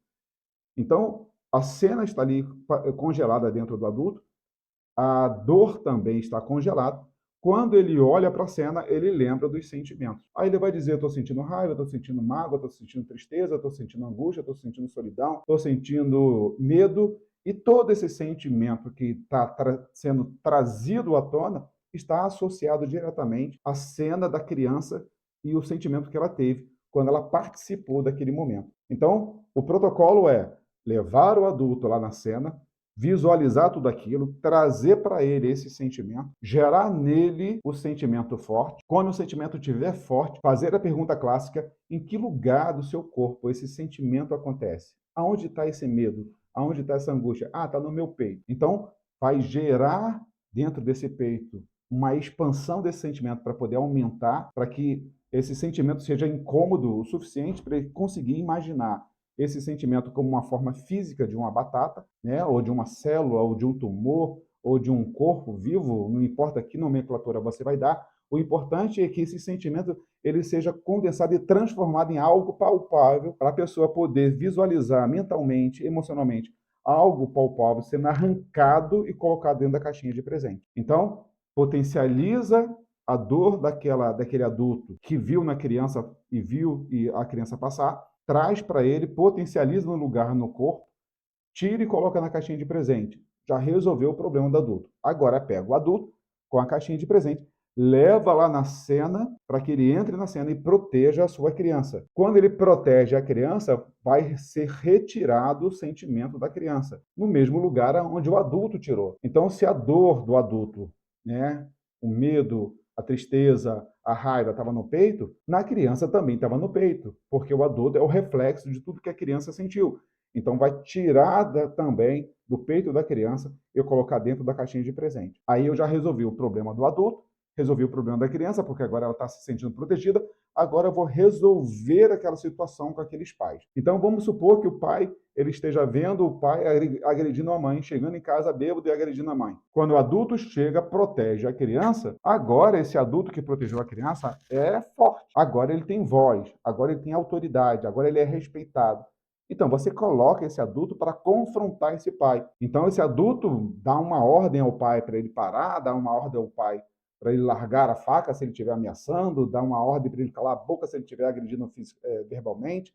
Então, a cena está ali congelada dentro do adulto, a dor também está congelada. Quando ele olha para a cena, ele lembra dos sentimentos. Aí ele vai dizer: estou sentindo raiva, estou sentindo mágoa, estou sentindo tristeza, estou sentindo angústia, estou sentindo solidão, estou sentindo medo. E todo esse sentimento que está sendo trazido à tona está associado diretamente à cena da criança e o sentimento que ela teve quando ela participou daquele momento. Então, o protocolo é levar o adulto lá na cena, visualizar tudo aquilo, trazer para ele esse sentimento, gerar nele o sentimento forte. Quando o sentimento estiver forte, fazer a pergunta clássica: em que lugar do seu corpo esse sentimento acontece? Aonde está esse medo? Aonde está essa angústia? Ah, está no meu peito. Então, vai gerar dentro desse peito uma expansão desse sentimento para poder aumentar, para que esse sentimento seja incômodo o suficiente para ele conseguir imaginar esse sentimento como uma forma física de uma batata, né, ou de uma célula, ou de um tumor, ou de um corpo vivo, não importa que nomenclatura você vai dar, o importante é que esse sentimento ele seja condensado e transformado em algo palpável para a pessoa poder visualizar mentalmente, emocionalmente, algo palpável sendo arrancado e colocado dentro da caixinha de presente. Então, potencializa A dor daquele adulto que viu na criança e viu a criança passar, traz para ele, potencializa um lugar no corpo, tira e coloca na caixinha de presente. Já resolveu o problema do adulto. Agora pega o adulto com a caixinha de presente, leva lá na cena para que ele entre na cena e proteja a sua criança. Quando ele protege a criança, vai ser retirado o sentimento da criança, no mesmo lugar onde o adulto tirou. Então, se a dor do adulto, né, o medo, a tristeza, a raiva estava no peito, na criança também estava no peito, porque o adulto é o reflexo de tudo que a criança sentiu. Então, vai tirar também do peito da criança e colocar dentro da caixinha de presente. Aí eu já resolvi o problema do adulto, resolvi o problema da criança, porque agora ela está se sentindo protegida, agora eu vou resolver aquela situação com aqueles pais. Então, vamos supor que o pai ele esteja vendo o pai agredindo a mãe, chegando em casa bêbado e agredindo a mãe. Quando o adulto chega, protege a criança, agora esse adulto que protegeu a criança é forte. Agora ele tem voz, agora ele tem autoridade, agora ele é respeitado. Então, você coloca esse adulto para confrontar esse pai. Então, esse adulto dá uma ordem ao pai para ele parar, dá uma ordem ao pai para ele largar a faca se ele estiver ameaçando, dá uma ordem para ele calar a boca se ele estiver agredindo verbalmente,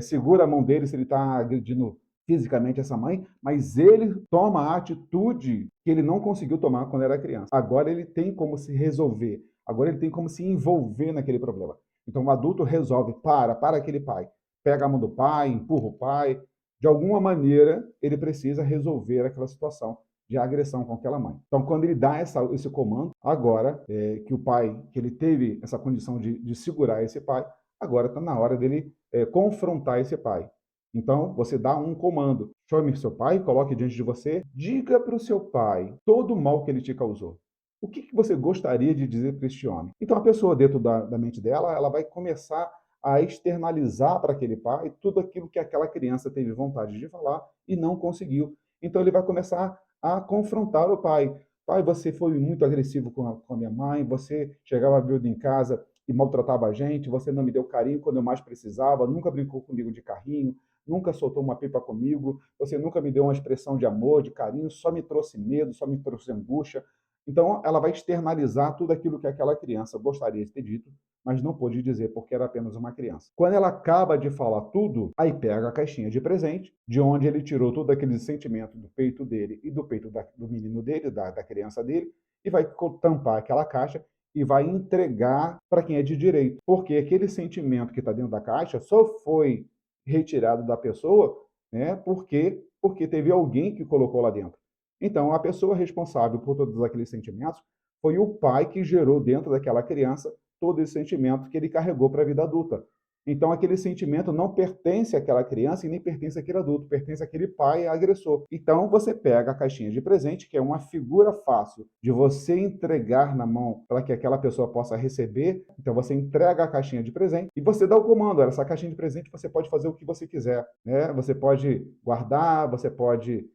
segura a mão dele se ele está agredindo fisicamente essa mãe, mas ele toma a atitude que ele não conseguiu tomar quando era criança. Agora ele tem como se resolver, agora ele tem como se envolver naquele problema. Então, o adulto resolve, para aquele pai, pega a mão do pai, empurra o pai, de alguma maneira ele precisa resolver aquela situação de agressão com aquela mãe. Então, quando ele dá esse comando, agora que o pai, que ele teve essa condição de segurar esse pai, agora está na hora dele confrontar esse pai. Então, você dá um comando, chame seu pai, coloque diante de você, diga para o seu pai todo o mal que ele te causou. O que você gostaria de dizer para este homem? Então, a pessoa dentro da mente dela, ela vai começar a externalizar para aquele pai tudo aquilo que aquela criança teve vontade de falar e não conseguiu. Então, ele vai começar a confrontar o pai. Pai, você foi muito agressivo com a minha mãe, você chegava bêbado em casa e maltratava a gente, você não me deu carinho quando eu mais precisava, nunca brincou comigo de carrinho, nunca soltou uma pipa comigo, você nunca me deu uma expressão de amor, de carinho, só me trouxe medo, só me trouxe angústia. Então, ela vai externalizar tudo aquilo que aquela criança gostaria de ter dito, mas não pôde dizer porque era apenas uma criança. Quando ela acaba de falar tudo, aí pega a caixinha de presente, de onde ele tirou todo aquele sentimento do peito dele e do peito do menino dele, da criança dele, e vai tampar aquela caixa e vai entregar para quem é de direito. Porque aquele sentimento que está dentro da caixa só foi retirado da pessoa, né, porque teve alguém que colocou lá dentro. Então, a pessoa responsável por todos aqueles sentimentos foi o pai que gerou dentro daquela criança todo esse sentimento que ele carregou para a vida adulta. Então, aquele sentimento não pertence àquela criança e nem pertence àquele adulto, pertence àquele pai agressor. Então, você pega a caixinha de presente, que é uma figura fácil de você entregar na mão para que aquela pessoa possa receber. Então, você entrega a caixinha de presente e você dá o comando. Essa caixinha de presente você pode fazer o que você quiser, né? Você pode guardar, você pode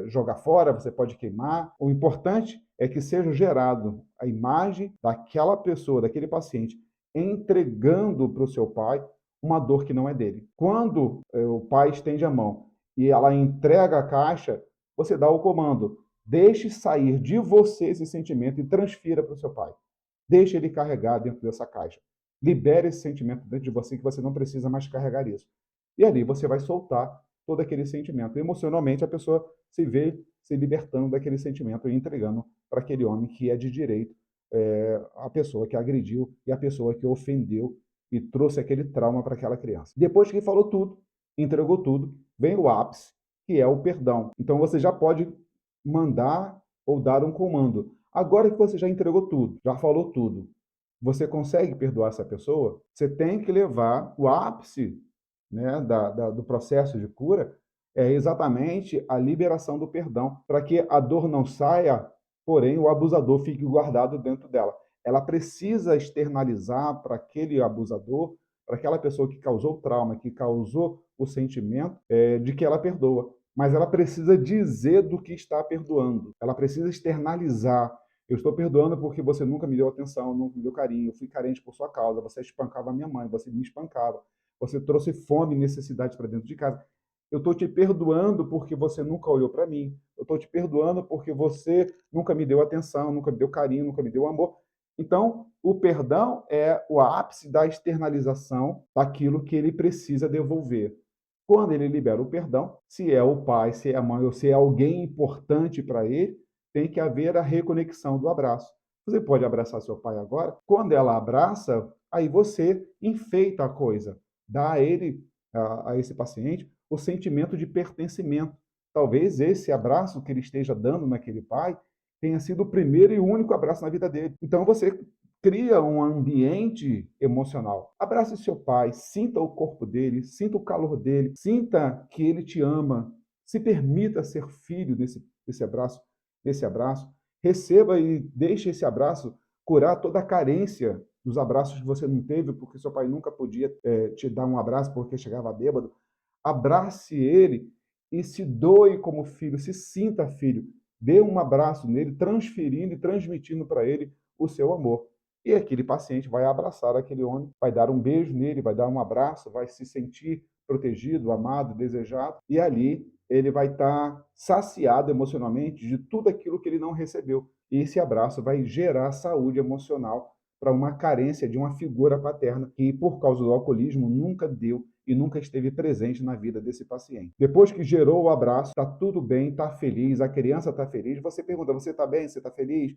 jogar fora, você pode queimar. O importante é que seja gerado a imagem daquela pessoa, daquele paciente, entregando para o seu pai uma dor que não é dele. Quando o pai estende a mão e ela entrega a caixa, você dá o comando, deixe sair de você esse sentimento e transfira para o seu pai. Deixe ele carregar dentro dessa caixa. Libere esse sentimento dentro de você que você não precisa mais carregar isso. E ali você vai soltar todo aquele sentimento. Emocionalmente, a pessoa se vê se libertando daquele sentimento e entregando para aquele homem que é de direito, a pessoa que agrediu e a pessoa que ofendeu e trouxe aquele trauma para aquela criança. Depois que falou tudo, entregou tudo, vem o ápice, que é o perdão. Então você já pode mandar ou dar um comando. Agora que você já entregou tudo, já falou tudo, você consegue perdoar essa pessoa? Você tem que levar o ápice, né, do processo de cura, é exatamente a liberação do perdão, para que a dor não saia, porém o abusador fique guardado dentro dela. Ela precisa externalizar para aquele abusador, para aquela pessoa que causou o trauma, que causou o sentimento de que ela perdoa. Mas ela precisa dizer do que está perdoando. Ela precisa externalizar. Eu estou perdoando porque você nunca me deu atenção, nunca me deu carinho, eu fui carente por sua causa, você espancava a minha mãe, você me espancava, você trouxe fome e necessidade para dentro de casa. Eu estou te perdoando porque você nunca olhou para mim. Eu estou te perdoando porque você nunca me deu atenção, nunca me deu carinho, nunca me deu amor. Então, o perdão é o ápice da externalização daquilo que ele precisa devolver. Quando ele libera o perdão, se é o pai, se é a mãe ou se é alguém importante para ele, tem que haver a reconexão do abraço. Você pode abraçar seu pai agora. Quando ela abraça, aí você enfeita a coisa, dá a ele, a esse paciente, o sentimento de pertencimento. Talvez esse abraço que ele esteja dando naquele pai tenha sido o primeiro e único abraço na vida dele. Então você cria um ambiente emocional. Abrace seu pai, sinta o corpo dele, sinta o calor dele, sinta que ele te ama. Se permita ser filho desse abraço. Receba e deixe esse abraço curar toda a carência dos abraços que você não teve, porque seu pai nunca podia te dar um abraço porque chegava bêbado. Abrace ele e se doe como filho, se sinta filho. Dê um abraço nele, transferindo e transmitindo para ele o seu amor. E aquele paciente vai abraçar aquele homem, vai dar um beijo nele, vai dar um abraço, vai se sentir protegido, amado, desejado, e ali ele vai estar saciado emocionalmente de tudo aquilo que ele não recebeu. E esse abraço vai gerar saúde emocional para uma carência de uma figura paterna que, por causa do alcoolismo, nunca deu e nunca esteve presente na vida desse paciente. Depois que gerou o abraço, está tudo bem, está feliz, a criança está feliz, você pergunta, você está bem, você está feliz?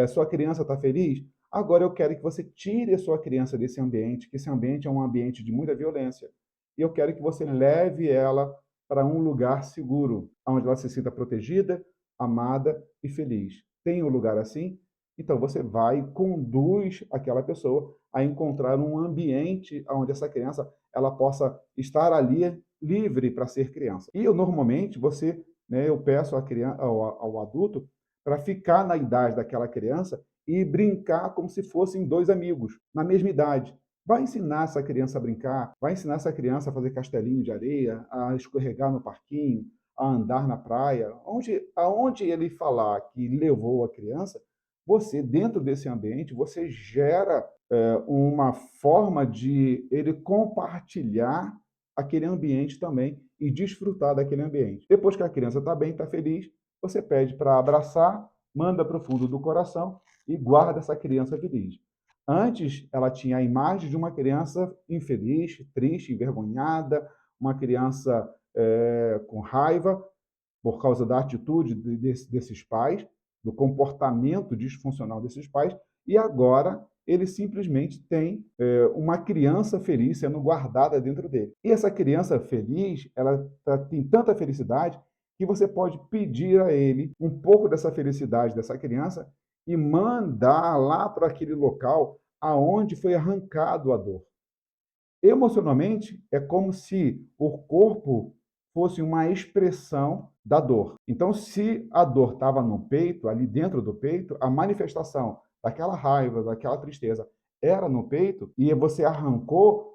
Sua criança está feliz? Agora eu quero que você tire a sua criança desse ambiente, que esse ambiente é um ambiente de muita violência. E eu quero que você leve ela para um lugar seguro, onde ela se sinta protegida, amada e feliz. Tem um lugar assim? Então você vai e conduz aquela pessoa a encontrar um ambiente onde essa criança ela possa estar ali livre para ser criança. E eu normalmente eu peço ao adulto para ficar na idade daquela criança e brincar como se fossem dois amigos, na mesma idade. Vai ensinar essa criança a brincar, vai ensinar essa criança a fazer castelinho de areia, a escorregar no parquinho, a andar na praia. Aonde ele falar que levou a criança, você, dentro desse ambiente, você gera uma forma de ele compartilhar aquele ambiente também e desfrutar daquele ambiente. Depois que a criança está bem, está feliz, você pede para abraçar, manda para o fundo do coração e guarda essa criança feliz. Antes, ela tinha a imagem de uma criança infeliz, triste, envergonhada, uma criança com raiva por causa da atitude desses pais, do comportamento disfuncional desses pais, e agora ele simplesmente tem uma criança feliz sendo guardada dentro dele. E essa criança feliz, tem tanta felicidade que você pode pedir a ele um pouco dessa felicidade dessa criança e mandar lá para aquele local aonde foi arrancado a dor. Emocionalmente, é como se o corpo fosse uma expressão da dor. Então, se a dor estava no peito, ali dentro do peito, a manifestação daquela raiva, daquela tristeza era no peito, e você arrancou,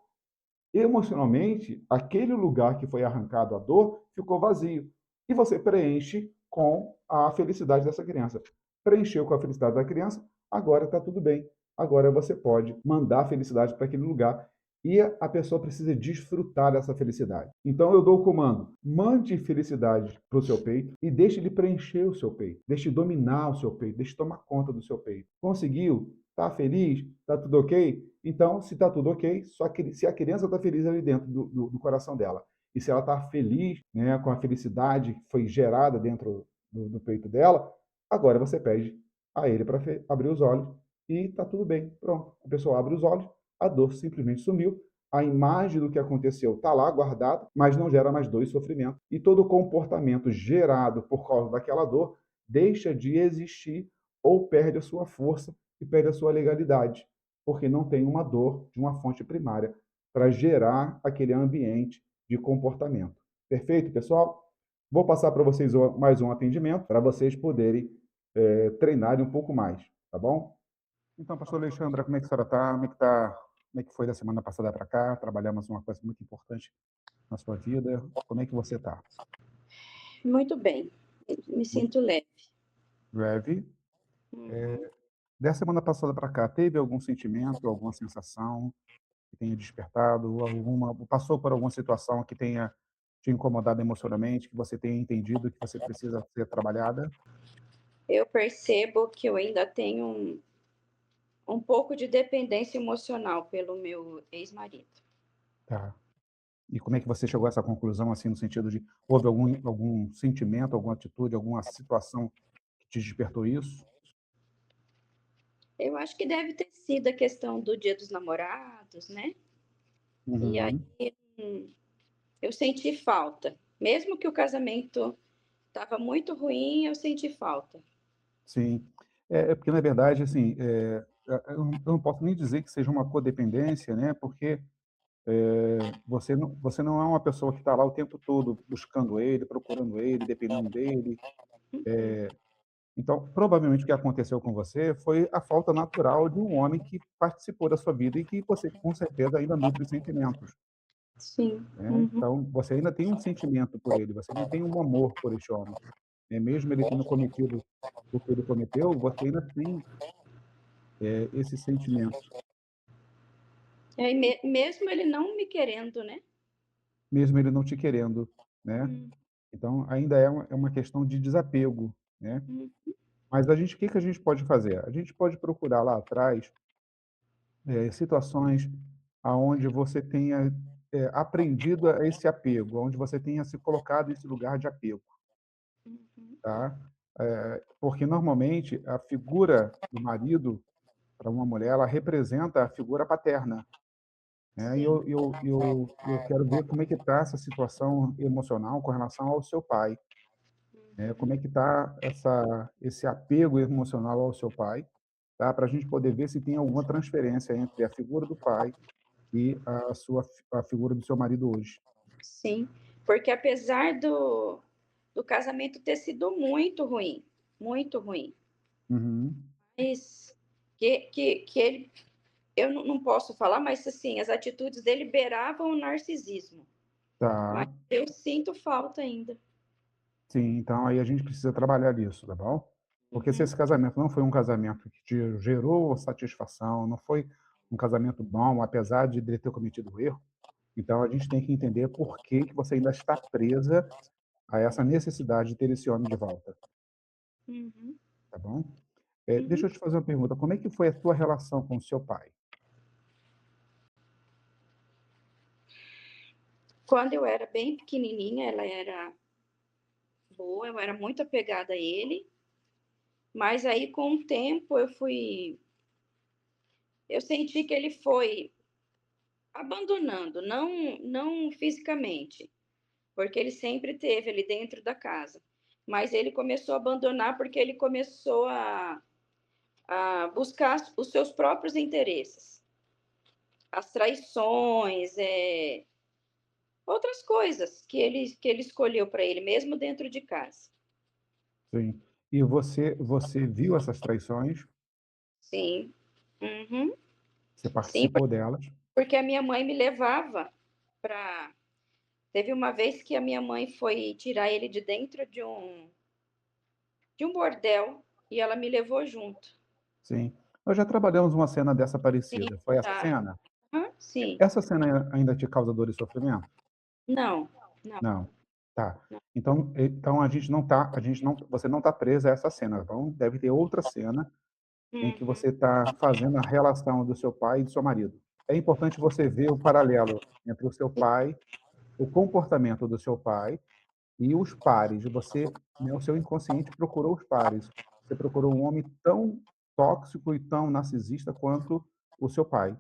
emocionalmente, aquele lugar que foi arrancado a dor ficou vazio. E você preenche com a felicidade dessa criança. Preencheu com a felicidade da criança, agora está tudo bem. Agora você pode mandar a felicidade para aquele lugar e a pessoa precisa desfrutar dessa felicidade. Então eu dou o comando: mande felicidade para o seu peito e deixe ele preencher o seu peito, deixe dominar o seu peito, deixe tomar conta do seu peito. Conseguiu? Está feliz? Está tudo ok? Então, se está tudo ok, só que se a criança está feliz ali dentro do coração dela, e se ela está feliz, né, com a felicidade que foi gerada dentro do peito dela, agora você pede a ele para abrir os olhos e está tudo bem. Pronto, a pessoa abre os olhos, a dor simplesmente sumiu, a imagem do que aconteceu está lá guardada, mas não gera mais dor e sofrimento. E todo o comportamento gerado por causa daquela dor deixa de existir ou perde a sua força e perde a sua legalidade, porque não tem uma dor de uma fonte primária para gerar aquele ambiente de comportamento. Perfeito, pessoal? Vou passar para vocês mais um atendimento para vocês poderem treinarem um pouco mais, tá bom? Então, pastor Alexandra, como é que a senhora está? Como é que foi da semana passada para cá? Trabalhamos uma coisa muito importante na sua vida. Como é que você está? Muito bem, me sinto leve. Leve. Uhum. Da semana passada para cá, teve algum sentimento, alguma sensação que tenha despertado, passou por alguma situação que tenha te incomodado emocionalmente, que você tenha entendido que você precisa ser trabalhada? Eu percebo que eu ainda tenho um pouco de dependência emocional pelo meu ex-marido. Tá. E como é que você chegou a essa conclusão, assim, no sentido de houve algum sentimento, alguma atitude, alguma situação que te despertou isso? Eu acho que deve ter sido a questão do Dia dos Namorados, né, e aí, Uhum. hum, eu senti falta. Mesmo que o casamento estava muito ruim, eu senti falta. Sim. É porque na verdade, assim, eu não posso nem dizer que seja uma codependência, né, porque, você não é uma pessoa que está lá o tempo todo buscando ele, procurando ele, dependendo dele. Mm-mm. Então, provavelmente o que aconteceu com você foi a falta natural de um homem que participou da sua vida e que você com certeza ainda nutre sentimentos, Sim. né. Uhum. Então, você ainda tem um sentimento por ele, você ainda tem um amor por este homem, né, mesmo ele tendo cometido o que ele cometeu, você ainda tem, esse sentimento, É, e mesmo ele não me querendo, né. mesmo ele não te querendo, né. Hum, Então ainda é uma questão de desapego, né. hum, Mas o que que a gente pode fazer? A gente pode procurar lá atrás, situações aonde você tenha, aprendido a esse apego, onde você tenha se colocado nesse lugar de apego, uhum. tá. Porque normalmente a figura do marido, para uma mulher, ela representa a figura paterna, né. E Sim. eu quero ver como é que está essa situação emocional com relação ao seu pai, né. Como é que está esse apego emocional ao seu pai, tá, para a gente poder ver se tem alguma transferência entre a figura do pai e a figura do seu marido hoje. Sim, porque apesar do casamento ter sido muito ruim, Uhum. mas que ele eu não posso falar, mas assim, as atitudes dele beiravam o narcisismo, mas Tá. eu sinto falta ainda. Sim, então aí a gente precisa trabalhar nisso, tá bom? Porque se Uhum, esse casamento não foi um casamento que te gerou satisfação, não foi um casamento bom, apesar de ele ter cometido o erro, então a gente tem que entender por que que você ainda está presa a essa necessidade de ter esse homem de volta, uhum, tá bom? uhum. Deixa eu te fazer uma pergunta, como é que foi a tua relação com o seu pai? Quando eu era bem pequenininha, ela era boa, eu era muito apegada a ele, mas aí com o tempo eu senti que ele foi abandonando, não fisicamente, porque ele sempre teve ali dentro da casa, mas ele começou a abandonar, porque ele começou a buscar os seus próprios interesses, as traições, outras coisas que ele escolheu para ele, mesmo dentro de casa. Sim. E você viu essas traições, Sim. Uhum. você Sim, participou delas. porque a minha mãe me levava para. Teve uma vez que a minha mãe foi tirar ele de dentro de um bordel e ela me levou junto. Sim. Nós já trabalhamos uma cena dessa Sim, parecida, foi essa tá. cena? Aham, sim. Essa cena ainda te causa dor e sofrimento? Não, não, Não. Tá. não. Então a gente não você não está presa a essa cena, então deve ter outra cena em que Uhum, você está fazendo a relação do seu pai e do seu marido. É importante você ver o paralelo entre o seu pai, o comportamento do seu pai e os pares. Você, né, o seu inconsciente procurou os pares. Você procurou um homem tão tóxico e tão narcisista quanto o seu pai,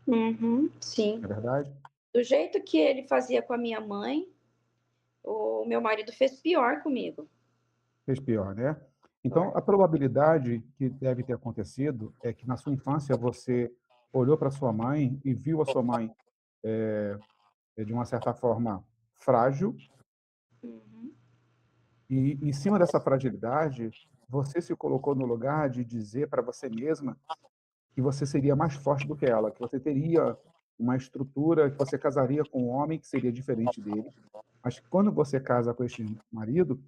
uhum, sim. não é verdade? Do jeito que ele fazia com a minha mãe, o meu marido fez pior comigo. Fez pior, né? Então, Pior. a probabilidade que deve ter acontecido é que na sua infância você olhou para sua mãe e viu a sua mãe, de uma certa forma, frágil, Uhum, e em cima dessa fragilidade, você se colocou no lugar de dizer para você mesma que você seria mais forte do que ela, que você teria uma estrutura, que você casaria com um homem que seria diferente dele, mas que quando você casa com este marido,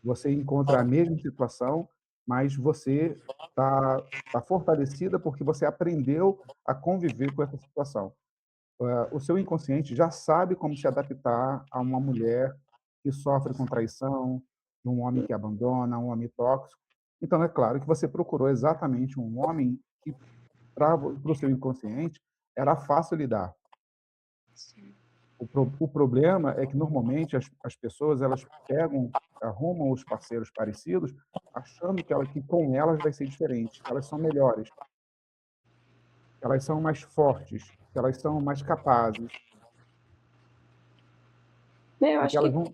você encontra a mesma situação, mas você está fortalecida porque você aprendeu a conviver com essa situação. O seu inconsciente já sabe como se adaptar a uma mulher que sofre com traição, de um homem que abandona, um homem tóxico. Então, é claro que você procurou exatamente um homem que para o seu inconsciente, era fácil lidar. Sim. O problema é que normalmente as pessoas elas pegam, arrumam os parceiros parecidos, achando que com elas vai ser diferente, que elas são melhores, que elas são mais fortes, que elas são mais capazes, Eu e que acho elas que vão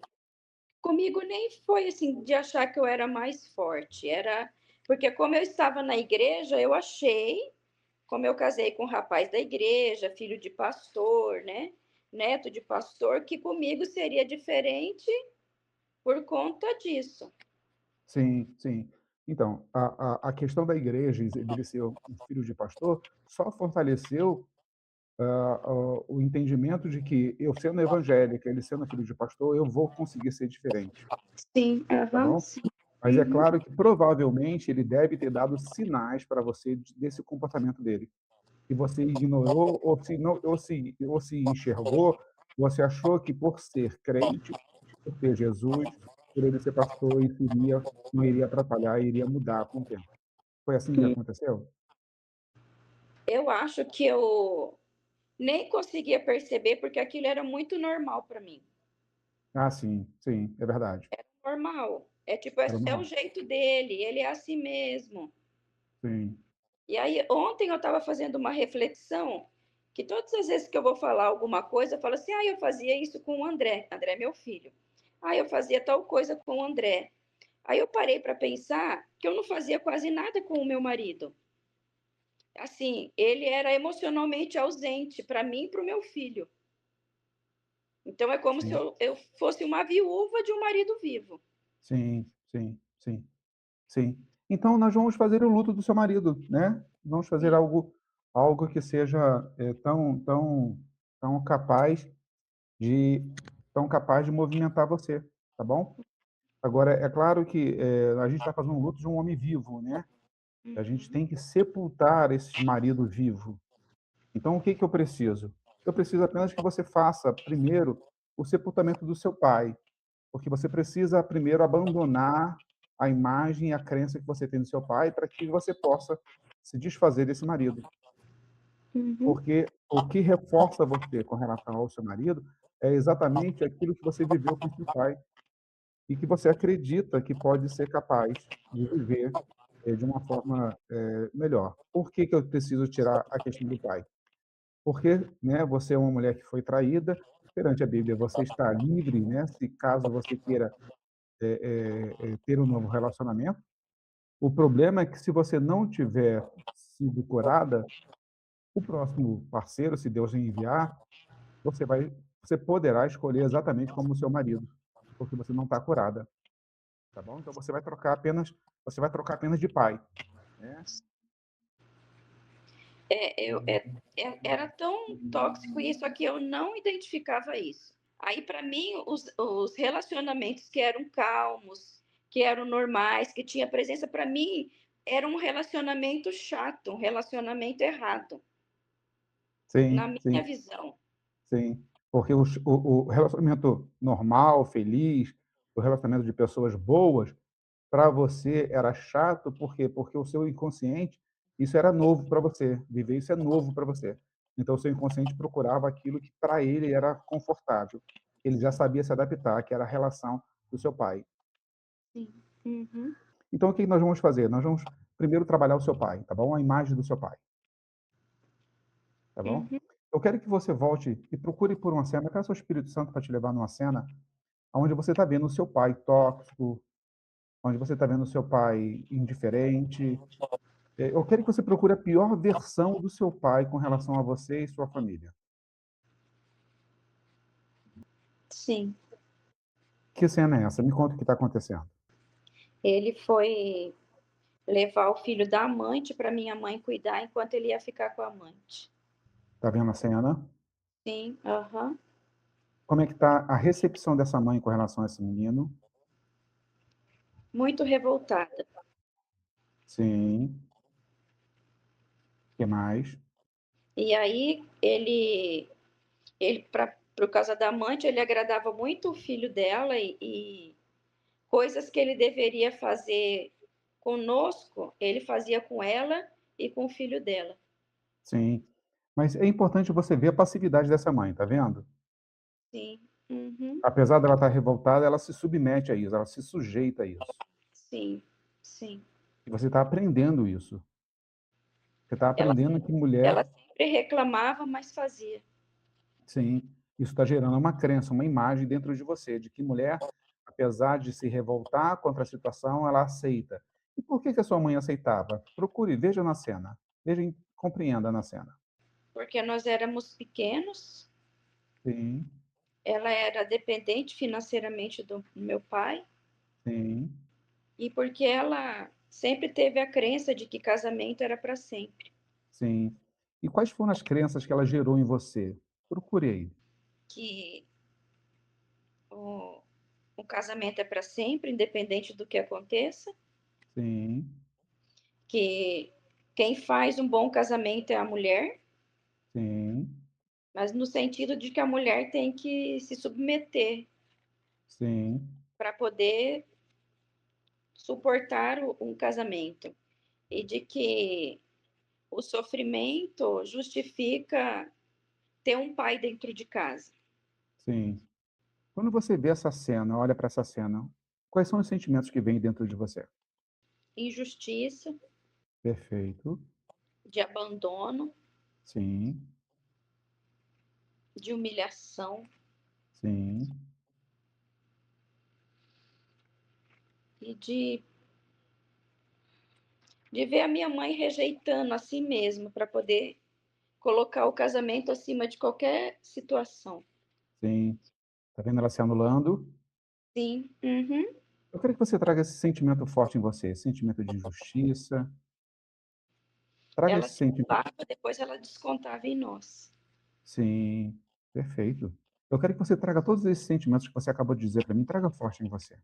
comigo nem foi assim de achar que eu era mais forte, era porque como eu estava na igreja, eu achei, como eu casei com um rapaz da igreja, filho de pastor, né, neto de pastor, que comigo seria diferente por conta disso. sim, sim. Então, a questão da igreja e dele ser um filho de pastor, só fortaleceu, o entendimento de que eu sendo evangélica, ele sendo filho de pastor, eu vou conseguir ser diferente, Sim, tá aham, bom? sim. Mas é Uhum. claro que provavelmente ele deve ter dado sinais para você desse comportamento dele, que você ignorou ou se não ou se enxergou, você achou que por ser crente, por ter Jesus, por ele ser pastor, isso não iria atrapalhar, iria mudar com o tempo. Foi assim que aconteceu? Eu acho que eu nem conseguia perceber, porque aquilo era muito normal para mim. Ah, sim, sim, é verdade. Normal. É tipo, é Era é o normal. jeito dele, ele é assim mesmo. Sim, E aí, ontem eu estava fazendo uma reflexão, que todas as vezes que eu vou falar alguma coisa, eu falo assim: "Ah, eu fazia isso com o André", André é meu filho. "Ah, eu fazia tal coisa com o André". Aí eu parei para pensar que eu não fazia quase nada com o meu marido. Assim, ele era emocionalmente ausente para mim e para o meu filho. Então é como se sim, eu fosse uma viúva de um marido vivo. sim, sim, sim, sim. Então nós vamos fazer o luto do seu marido, né, vamos fazer Sim. algo que seja, tão capaz de capaz de movimentar você, tá bom? Agora, é claro que, a gente está fazendo um luto de um homem vivo, né, a gente Uhum, tem que sepultar esse marido vivo. Então o que que eu preciso? Eu preciso apenas que você faça primeiro o sepultamento do seu pai, porque você precisa primeiro abandonar a imagem e a crença que você tem do seu pai para que você possa se desfazer desse marido. uhum, Porque o que reforça você com relação ao seu marido é exatamente aquilo que você viveu com seu pai e que você acredita que pode ser capaz de viver, de uma forma, melhor. Por que que eu preciso tirar a questão do pai? Porque, né, você é uma mulher que foi traída, perante a Bíblia você está livre, né, se caso você queira, ter um novo relacionamento. O problema é que se você não tiver sido curada, o próximo parceiro, se Deus enviar, você poderá escolher exatamente como o seu marido, porque você não está curada, tá bom? Então você vai trocar apenas de pai, né. era tão tóxico isso, só que eu não identificava isso. Aí, para mim, os relacionamentos que eram calmos, que eram normais, que tinha presença, para mim, era um relacionamento chato, um relacionamento errado, na Sim, minha sim, visão. sim. Porque o relacionamento normal, feliz, o relacionamento de pessoas boas, para você era chato, por quê? Porque o seu inconsciente, isso era novo para você, viver isso é novo para você. Então o seu inconsciente procurava aquilo que para ele era confortável. Ele já sabia se adaptar, que era a relação do seu pai. Sim. Uhum, Então o que nós vamos fazer? Nós vamos primeiro trabalhar o seu pai, tá bom? A imagem do seu pai, tá bom? uhum. Eu quero que você volte e procure por uma cena, peça ao Espírito Santo para te levar numa cena onde você está vendo o seu pai tóxico, onde você está vendo o seu pai indiferente. Eu quero que você procure a pior versão do seu pai com relação a você e sua família. Sim. Que cena é essa? Me conta o que está acontecendo. Ele foi levar o filho da amante para minha mãe cuidar enquanto ele ia ficar com a amante. Está vendo a cena? Sim, aham. Como é que está a recepção dessa mãe com relação a esse menino? Muito revoltada. Sim. O que mais? E aí ele para por causa da amante, ele agradava muito o filho dela e coisas que ele deveria fazer conosco, ele fazia com ela e com o filho dela. sim. Mas é importante você ver a passividade dessa mãe, tá vendo? Sim. Uhum. Apesar dela estar revoltada, ela se submete a isso, ela se sujeita a isso. Sim, sim. E você está aprendendo isso. Você está Ela aprendendo que ela mulher, sempre reclamava, mas fazia. sim, isso está gerando uma crença, uma imagem dentro de você, de que mulher, apesar de se revoltar contra a situação, ela aceita. E por que que a sua mãe aceitava? Procure, veja na cena. Veja e compreenda na cena. Porque nós éramos pequenos, Sim, ela era dependente financeiramente do meu pai, sim, e porque ela sempre teve a crença de que casamento era para sempre, sim. E quais foram as crenças que ela gerou em você? Procure aí. que o o casamento é para sempre, independente do que aconteça, Sim, que quem faz um bom casamento é a mulher, sim, mas no sentido de que a mulher tem que se submeter sim, para poder suportar um casamento, e de que o sofrimento justifica ter um pai dentro de casa. sim. Quando você vê essa cena, olha para essa cena, quais são os sentimentos que vêm dentro de você? Injustiça, Perfeito. de abandono, Sim, de humilhação sim, e de ver a minha mãe rejeitando a si mesma para poder colocar o casamento acima de qualquer situação. sim. Tá vendo ela se anulando? Sim, uhum. Eu quero que você traga esse sentimento forte em você, esse sentimento de injustiça. Traga Ela esse se sentimento. culpava, depois ela descontava em nós. Sim, perfeito. Eu quero que você traga todos esses sentimentos que você acabou de dizer para mim, traga forte em você.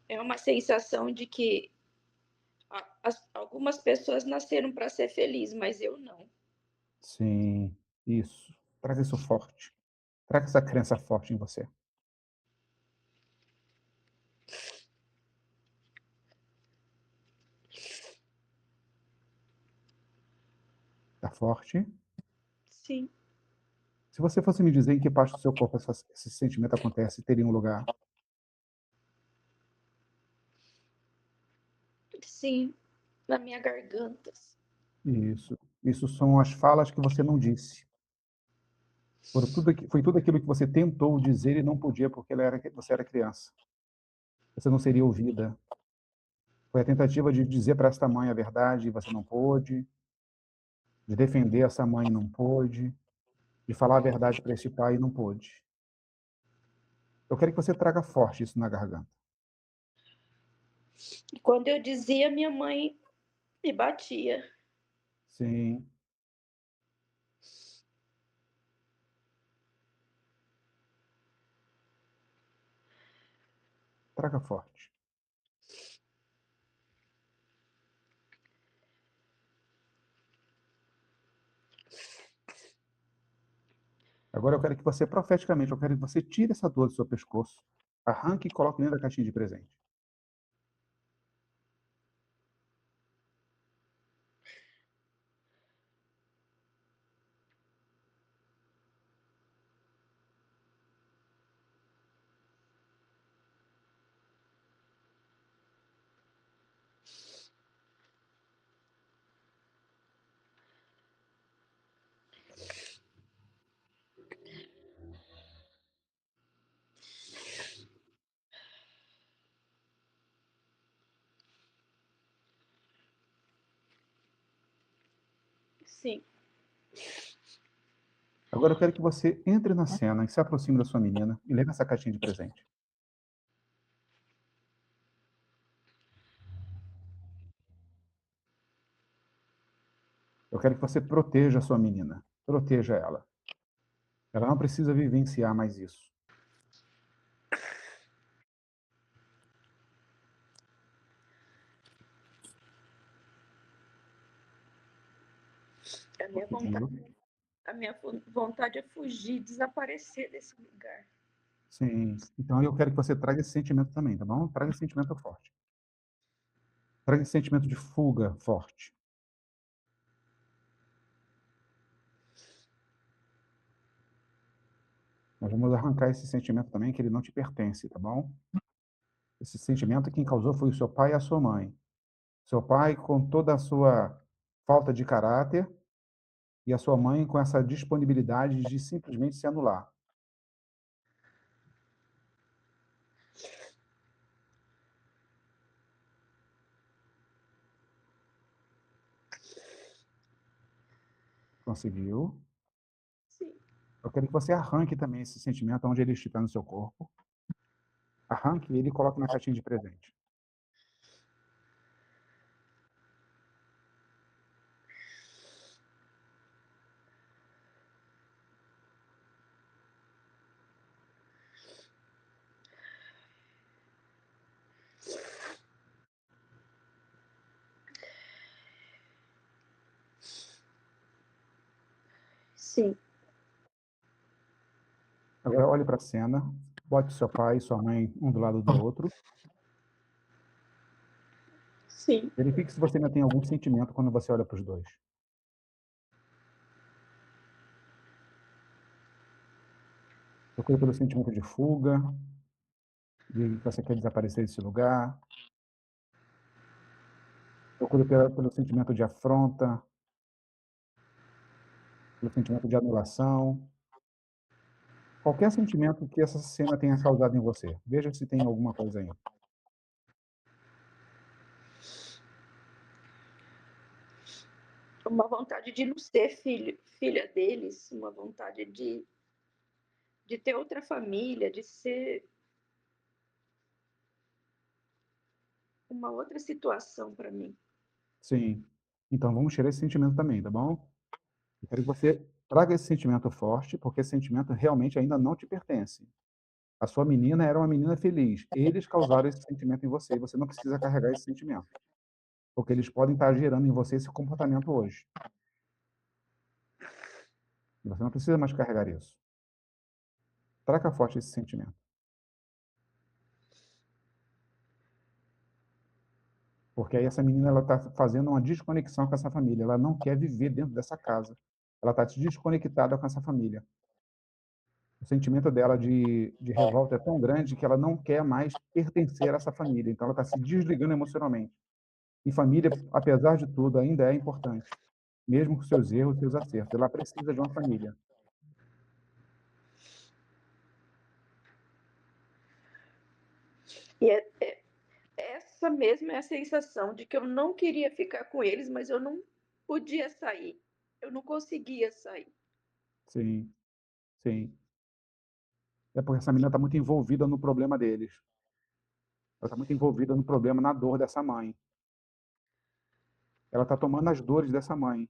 É uma sensação de que algumas pessoas nasceram para ser felizes, mas eu não. Sim, isso. Traga isso forte. Traga essa crença forte em você. Tá forte? Sim, Se você fosse me dizer em que parte do seu corpo esse sentimento acontece, teria um lugar. sim, na minha garganta. Isso. Isso são as falas que você não disse. Foi tudo aquilo que você tentou dizer e não podia porque você era criança. Você não seria ouvida. Foi a tentativa de dizer para esta mãe a verdade e você não pôde, de defender essa mãe e não pôde, de falar a verdade para esse pai e não pôde. Eu quero que você traga forte isso na garganta. E quando eu dizia, minha mãe me batia. Sim, traga forte. Agora eu quero que você, profeticamente, eu quero que você tire essa dor do seu pescoço, arranque e coloque dentro da caixinha de presente. Sim. Agora eu quero que você entre na cena e se aproxime da sua menina e leve essa caixinha de presente. Eu quero que você proteja a sua menina. Proteja ela. Ela não precisa vivenciar mais isso. A minha vontade, a minha vontade é fugir, desaparecer desse lugar. Sim. Então eu quero que você traga esse sentimento também, tá bom? Traga esse sentimento forte. Traga esse sentimento de fuga forte. Nós vamos arrancar esse sentimento também que ele não te pertence, tá bom? Esse sentimento quem causou foi o seu pai e a sua mãe. Seu pai com toda a sua falta de caráter e a sua mãe com essa disponibilidade de simplesmente se anular. Conseguiu? Sim, Eu quero que você arranque também esse sentimento onde ele estiver no seu corpo. Arranque ele e coloque na caixinha de presente. sim, Agora olhe para a cena, bote seu pai e sua mãe um do lado do outro. sim. Verifique se você ainda tem algum sentimento quando você olha para os dois. Procure pelo sentimento de fuga, de que você quer desaparecer desse lugar. Procure pelo sentimento de afronta, pelo sentimento de anulação. Qualquer sentimento que essa cena tenha causado em você. Veja se tem alguma coisa aí. Uma vontade de não ser filha deles, uma vontade de ter outra família, de ser uma outra situação para mim. Sim. Então vamos tirar esse sentimento também, tá bom? Eu quero que você traga esse sentimento forte, porque esse sentimento realmente ainda não te pertence. A sua menina era uma menina feliz. Eles causaram esse sentimento em você e você não precisa carregar esse sentimento, porque eles podem estar gerando em você esse comportamento hoje. E você não precisa mais carregar isso. Traga forte esse sentimento. Porque aí essa menina ela está fazendo uma desconexão com essa família. Ela não quer viver dentro dessa casa. Ela está desconectada com essa família. O sentimento dela de revolta é tão grande que ela não quer mais pertencer a essa família. Então ela está se desligando emocionalmente. E família, apesar de tudo, ainda é importante. Mesmo com seus erros, seus acertos. Ela precisa de uma família. E essa mesma é a sensação de que eu não queria ficar com eles, mas eu não podia sair. Eu não conseguia sair. Sim, sim. É porque essa menina está muito envolvida no problema deles. Ela está muito envolvida no problema, na dor dessa mãe. Ela está tomando as dores dessa mãe.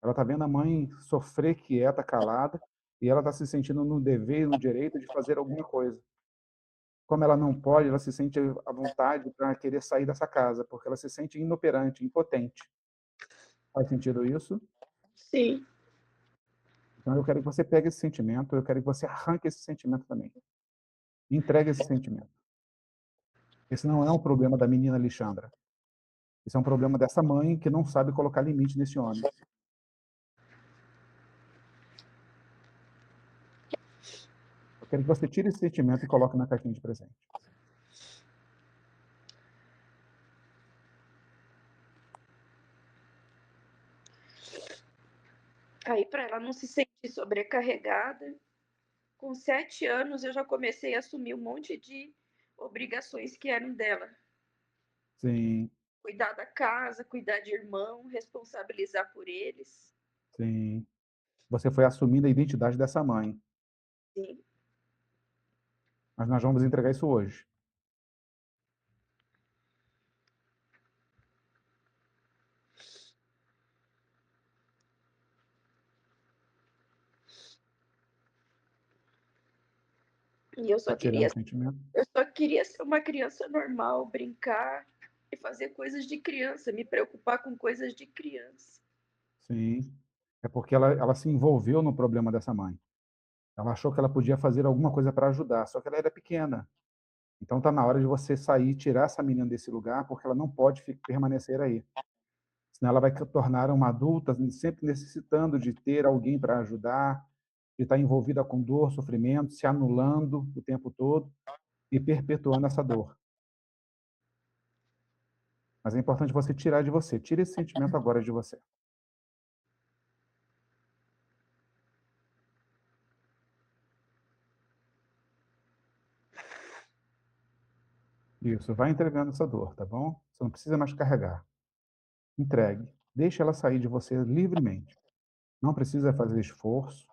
Ela está vendo a mãe sofrer quieta, calada, e ela está se sentindo no dever e no direito de fazer alguma coisa. Como ela não pode, ela se sente à vontade para querer sair dessa casa, porque ela se sente inoperante, impotente. Faz sentido isso? Sim. Então eu quero que você pegue esse sentimento, eu quero que você arranque esse sentimento também. Entregue esse sentimento. Esse não é um problema da menina Alexandra. Esse é um problema dessa mãe que não sabe colocar limite nesse homem. Eu quero que você tire esse sentimento e coloque na caixinha de presente. Aí, para ela não se sentir sobrecarregada, com 7 anos eu já comecei a assumir um monte de obrigações que eram dela. Sim, Cuidar da casa, cuidar de irmão, responsabilizar por eles. sim. Você foi assumindo a identidade dessa mãe. Sim. Mas nós vamos entregar isso hoje. E eu Está só tirando queria, o sentimento? eu só queria ser uma criança normal, brincar e fazer coisas de criança, me preocupar com coisas de criança. Sim. É porque ela se envolveu no problema dessa mãe. Ela achou que ela podia fazer alguma coisa para ajudar, só que ela era pequena. Então está na hora de você sair, tirar essa menina desse lugar, porque ela não pode permanecer aí. Senão ela vai se tornar uma adulta sempre necessitando de ter alguém para ajudar, de estar envolvida com dor, sofrimento, se anulando o tempo todo e perpetuando essa dor. Mas é importante você tirar de você. Tira esse sentimento agora de você. Isso, vai entregando essa dor, tá bom? Você não precisa mais carregar. Entregue. Deixe ela sair de você livremente. Não precisa fazer esforço.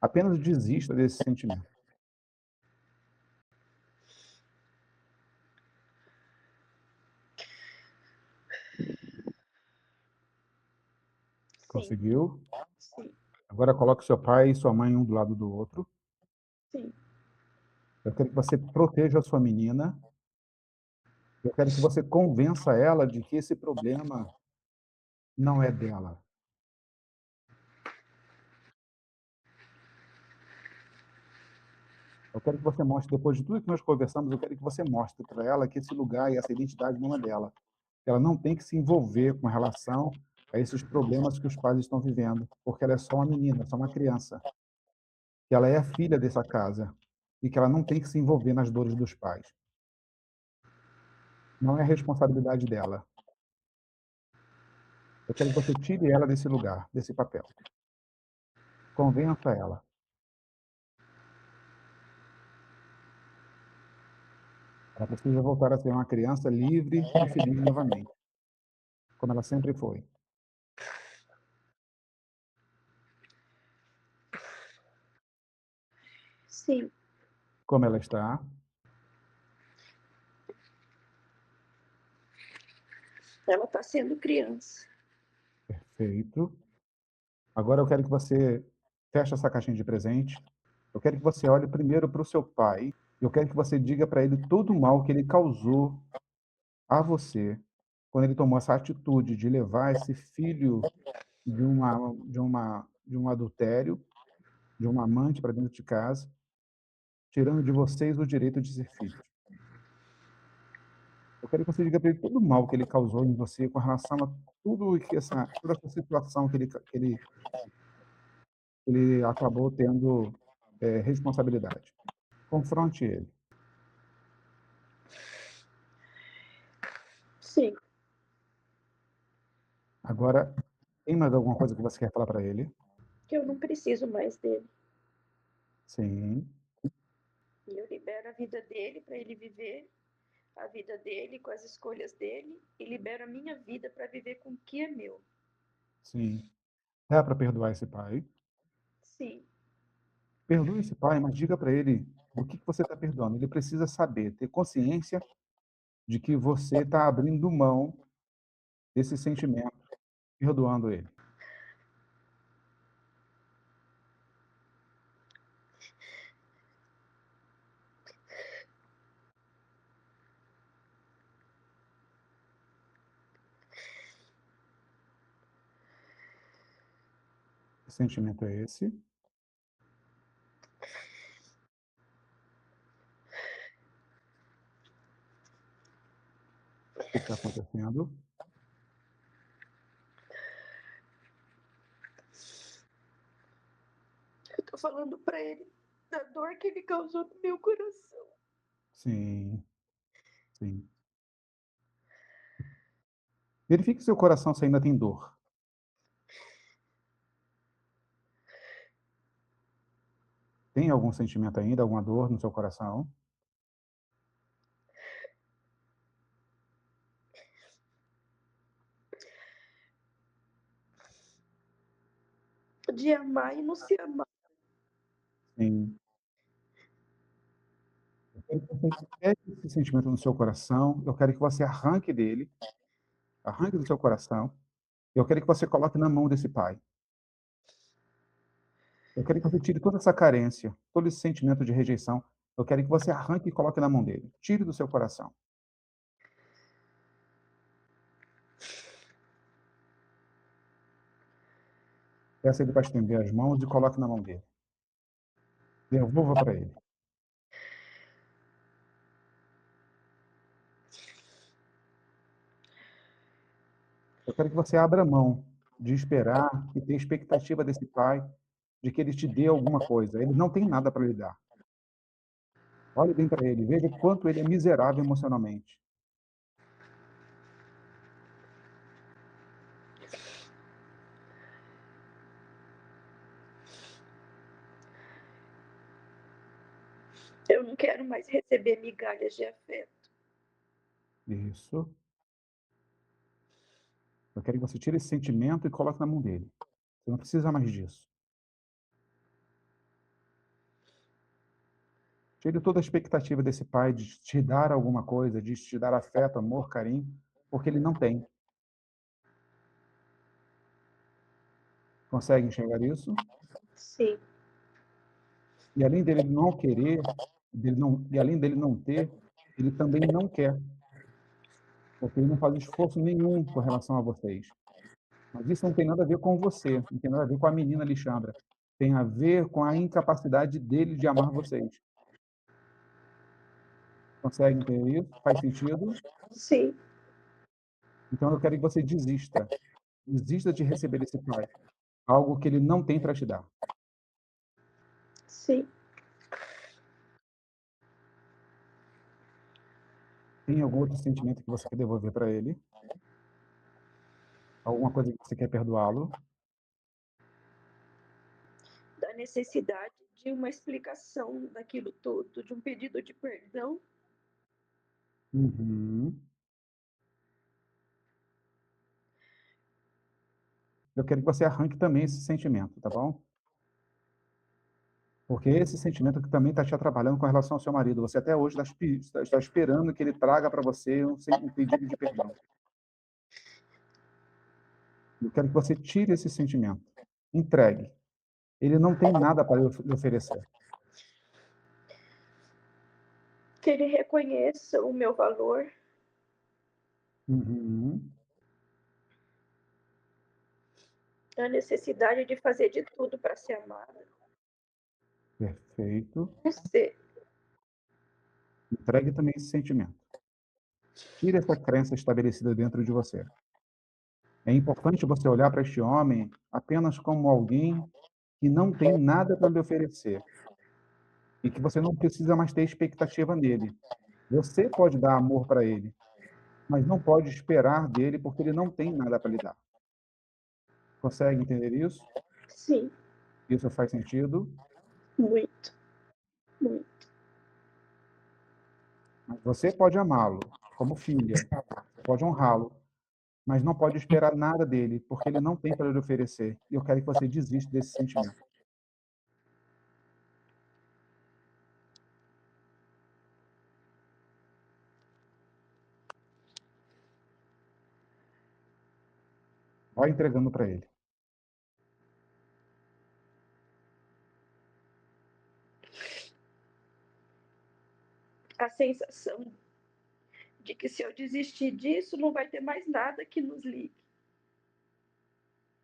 Apenas desista desse sentimento. Sim, Conseguiu? sim, Agora coloque seu pai e sua mãe um do lado do outro. sim, Eu quero que você proteja a sua menina. Eu quero que você convença ela de que esse problema não é dela. Eu quero que você mostre, depois de tudo que nós conversamos, eu quero que você mostre para ela que esse lugar e essa identidade não é dela. Ela não tem que se envolver com relação a esses problemas que os pais estão vivendo, porque ela é só uma menina, só uma criança. Que ela é a filha dessa casa e que ela não tem que se envolver nas dores dos pais. Não é responsabilidade dela. Eu quero que você tire ela desse lugar, desse papel. Convença ela. Ela precisa voltar a ser uma criança livre e feliz novamente, como ela sempre foi. sim. Como ela está, Ela está sendo criança. perfeito. Agora eu quero que você feche essa caixinha de presente. Eu quero que você olhe primeiro para o seu pai. Eu quero que você diga para ele todo o mal que ele causou a você quando ele tomou essa atitude de levar esse filho de um adultério, de uma amante para dentro de casa, tirando de vocês o direito de ser filhos. Eu quero que você diga para ele todo o mal que ele causou em você com relação a toda essa situação que ele acabou tendo responsabilidade. Confronte ele. Sim, Agora, tem mais alguma coisa que você quer falar para ele? que eu não preciso mais dele. Sim, E eu libero a vida dele para ele viver a vida dele com as escolhas dele e libero a minha vida para viver com o que é meu. sim. Dá para perdoar esse pai? Sim, Perdoe esse pai, mas diga para ele do que você está perdoando. Ele precisa saber, ter consciência de que você está abrindo mão desse sentimento, perdoando ele. Que sentimento é esse? O que está acontecendo? eu tô falando para ele da dor que ele causou no meu coração. Sim, sim. Verifique seu coração se ainda tem dor. Tem algum sentimento ainda, alguma dor no seu coração? De amar e não se amar. Sim. Eu quero que você pegue esse sentimento no seu coração, eu quero que você arranque dele, arranque do seu coração, eu quero que você coloque na mão desse pai. Eu quero que você tire toda essa carência, todo esse sentimento de rejeição. Eu quero que você arranque e coloque na mão dele. Tire do seu coração. Peça ele para estender as mãos e coloque na mão dele. Devolva para ele. Eu quero que você abra mão de esperar e ter expectativa desse pai de que ele te dê alguma coisa. Ele não tem nada para lhe dar. Olhe bem para ele, veja quanto ele é miserável emocionalmente. Eu não quero mais receber migalhas de afeto. Isso. Eu quero que você tire esse sentimento e coloque na mão dele. Você não precisa mais disso. Tire toda a expectativa desse pai de te dar alguma coisa, de te dar afeto, amor, carinho, porque ele não tem. Consegue enxergar isso? Sim, E além dele não querer, além dele não ter, ele também não quer, porque ele não faz esforço nenhum com relação a vocês. Mas isso não tem nada a ver com você, não tem nada a ver com a menina Alexandra. Tem a ver com a incapacidade dele de amar vocês. Consegue entender isso? Faz sentido? sim, Então eu quero que você desista. Desista de receber desse pai algo que ele não tem para te dar. sim. Tem algum outro sentimento que você quer devolver para ele? Alguma coisa que você quer perdoá-lo? Da necessidade de uma explicação daquilo tudo, de um pedido de perdão. Uhum. Eu quero que você arranque também esse sentimento, tá bom? Porque esse sentimento que também está te atrapalhando com relação ao seu marido. Você até hoje está esperando que ele traga para você um pedido de perdão. Eu quero que você tire esse sentimento. Entregue. Ele não tem nada para lhe oferecer. Que ele reconheça o meu valor, Uhum. a necessidade de fazer de tudo para ser amada. Perfeito. Ser. Entregue também esse sentimento. Tire essa crença estabelecida dentro de você. É importante você olhar para este homem apenas como alguém que não tem nada para lhe oferecer e que você não precisa mais ter expectativa nele. Você pode dar amor para ele, mas não pode esperar dele porque ele não tem nada para lhe dar. Consegue entender isso? Sim, Isso faz sentido? muito, muito. Mas você pode amá-lo como filha, você pode honrá-lo, mas não pode esperar nada dele, porque ele não tem para lhe oferecer. E eu quero que você desista desse sentimento. Vai entregando para ele. A sensação de que se eu desistir disso, não vai ter mais nada que nos ligue.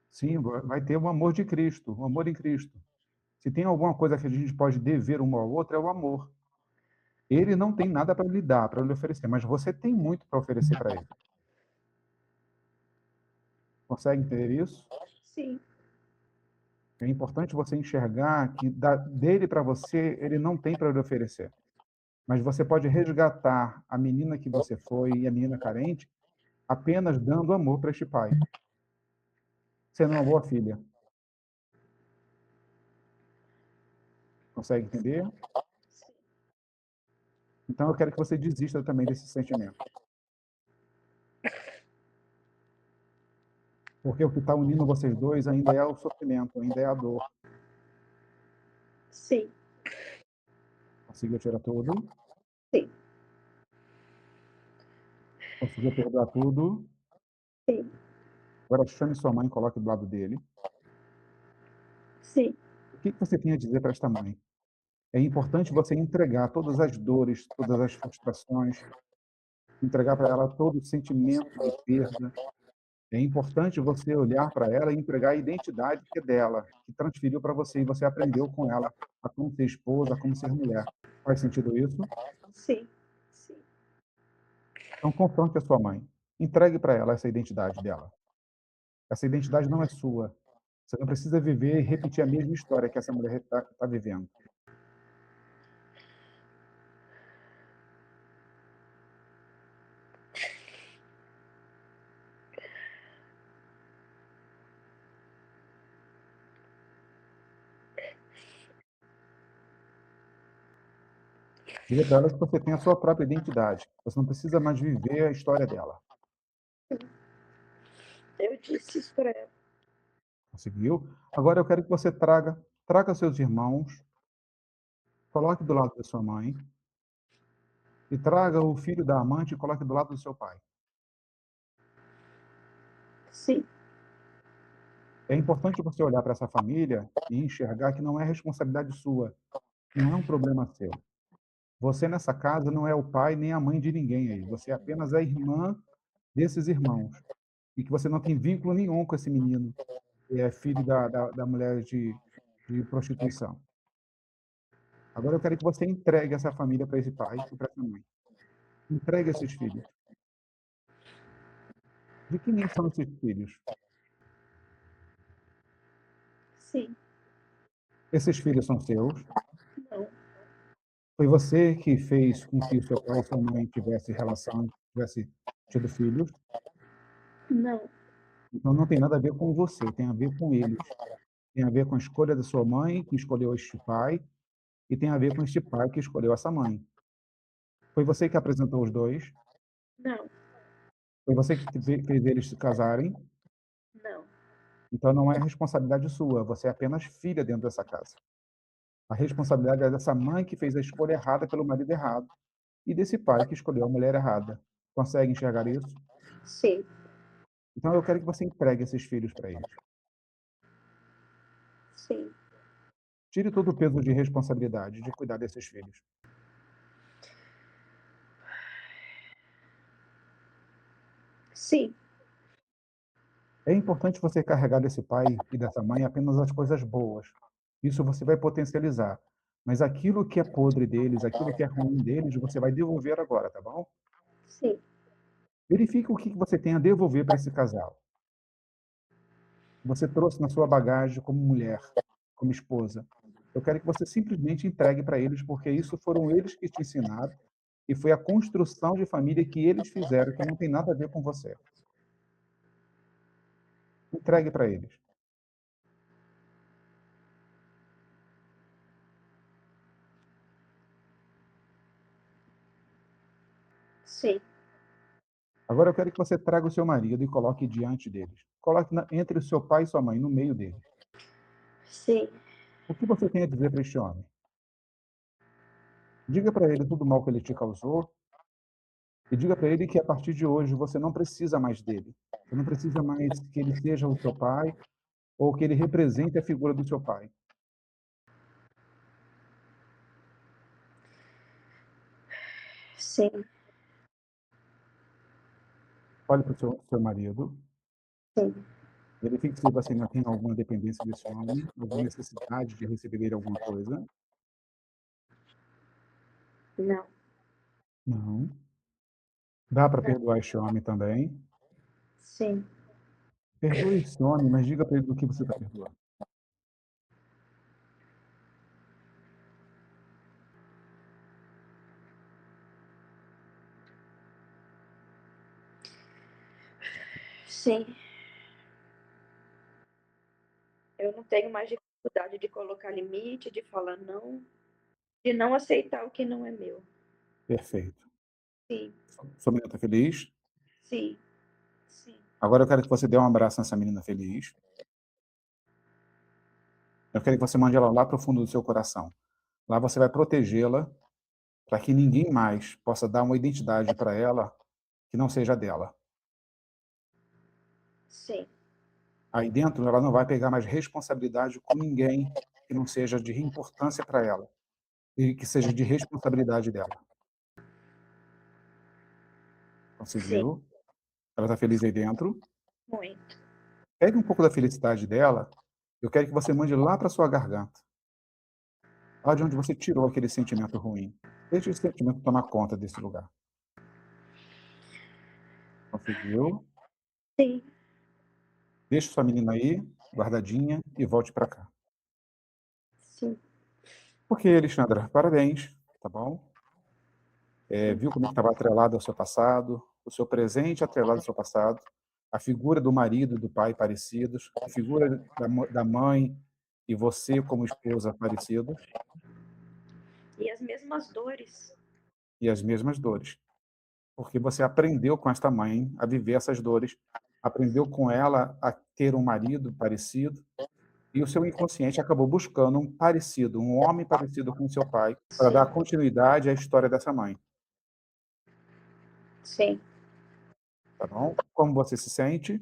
Sim, vai ter o amor de Cristo, o amor em Cristo. Se tem alguma coisa que a gente pode dever um ao outro, é o amor. Ele não tem nada para lhe dar, para lhe oferecer, mas você tem muito para oferecer para ele. Consegue entender isso? Sim, É importante você enxergar que dele para você, ele não tem para lhe oferecer. Mas você pode resgatar a menina que você foi e a menina carente apenas dando amor para este pai, sendo uma boa filha. Consegue entender? sim, Então eu quero que você desista também desse sentimento. Porque o que está unindo vocês dois ainda é o sofrimento, ainda é a dor. sim, Conseguiu tirar tudo? sim, Conseguiu perdoar tudo? sim, Agora chame sua mãe e coloque do lado dele. sim, O que você tem a dizer para esta mãe? É importante você entregar todas as dores, todas as frustrações, entregar para ela todo o sentimento de perda. É importante você olhar para ela e entregar a identidade que é dela, que transferiu para você e você aprendeu com ela a como ser esposa, a como ser mulher. Faz sentido isso? sim, sim, Então confronte a sua mãe. Entregue para ela essa identidade dela. Essa identidade não é sua. Você não precisa viver e repetir a mesma história que essa mulher está vivendo. Diga para ela que você tem a sua própria identidade. Você não precisa mais viver a história dela. Eu disse isso para ela. Conseguiu? Agora eu quero que você traga seus irmãos, coloque do lado da sua mãe e traga o filho da amante e coloque do lado do seu pai. Sim, É importante você olhar para essa família e enxergar que não é responsabilidade sua, não é um problema seu. Você nessa casa não é o pai nem a mãe de ninguém aí, você é apenas a irmã desses irmãos, e que você não tem vínculo nenhum com esse menino, que é filho da mulher de prostituição. Agora eu quero que você entregue essa família para esse pai e para essa mãe. Entregue esses filhos. De quem são esses filhos? sim, Esses filhos são seus? não, Foi você que fez com que o seu pai e sua mãe tivesse tido filhos? não, Então não tem nada a ver com você, tem a ver com eles. Tem a ver com a escolha da sua mãe, que escolheu este pai, e tem a ver com este pai que escolheu essa mãe. Foi você que apresentou os dois? não, Foi você que fez eles se casarem? não, Então não é responsabilidade sua, você é apenas filha dentro dessa casa. A responsabilidade é dessa mãe que fez a escolha errada pelo marido errado e desse pai que escolheu a mulher errada. Consegue enxergar isso? sim, Então eu quero que você entregue esses filhos para eles. sim, Tire todo o peso de responsabilidade de cuidar desses filhos. sim, É importante você carregar desse pai e dessa mãe apenas as coisas boas. Isso você vai potencializar. Mas aquilo que é podre deles, aquilo que é ruim deles, você vai devolver agora, tá bom? sim, Verifique o que você tem a devolver para esse casal. Você trouxe na sua bagagem como mulher, como esposa. Eu quero que você simplesmente entregue para eles, porque isso foram eles que te ensinaram e foi a construção de família que eles fizeram, que não tem nada a ver com você. Entregue para eles. sim, Agora eu quero que você traga o seu marido e coloque diante deles. Coloque entre o seu pai e sua mãe, no meio deles. sim, O que você tem a dizer para este homem? Diga para ele tudo o mal que ele te causou e diga para ele que a partir de hoje você não precisa mais dele. Você não precisa mais que ele seja o seu pai ou que ele represente a figura do seu pai. sim, Olhe para o seu marido, sim, verifique se você ainda tem alguma dependência desse homem, alguma necessidade de receber dele alguma coisa. não, Não. Dá para não, perdoar este homem também. sim, Perdoe esse homem, mas diga para ele do que você está perdoando. sim. Eu não tenho mais dificuldade de colocar limite, de falar não, de não aceitar o que não é meu. Perfeito. Sim, Sua menina está feliz? sim, sim, Agora eu quero que você dê um abraço nessa menina feliz. Eu quero que você mande ela lá para o fundo do seu coração. Lá você vai protegê-la para que ninguém mais possa dar uma identidade para ela que não seja dela. sim, Aí dentro ela não vai pegar mais responsabilidade com ninguém que não seja de importância para ela e que seja de responsabilidade dela. sim, Conseguiu? Ela está feliz aí dentro? muito. Pegue um pouco da felicidade dela, eu quero que você mande lá para sua garganta, lá de onde você tirou aquele sentimento ruim. Deixe esse sentimento tomar conta desse lugar. Conseguiu? Sim, Deixa sua menina aí. guardadinha e volte para cá. Sim, Ok, Alexandra, parabéns, tá bom? sim, Viu como é que estava atrelado ao seu passado, o seu presente atrelado ao seu passado, a figura do marido e do pai parecidos, a figura da mãe e você como esposa parecidos, e as mesmas dores. e as mesmas dores. Porque você aprendeu com esta mãe a viver essas dores, aprendeu com ela a ter um marido parecido, e o seu inconsciente acabou buscando um parecido, um homem parecido com o seu pai, para Sim, dar continuidade à história dessa mãe, sim. tá bom? Como você se sente?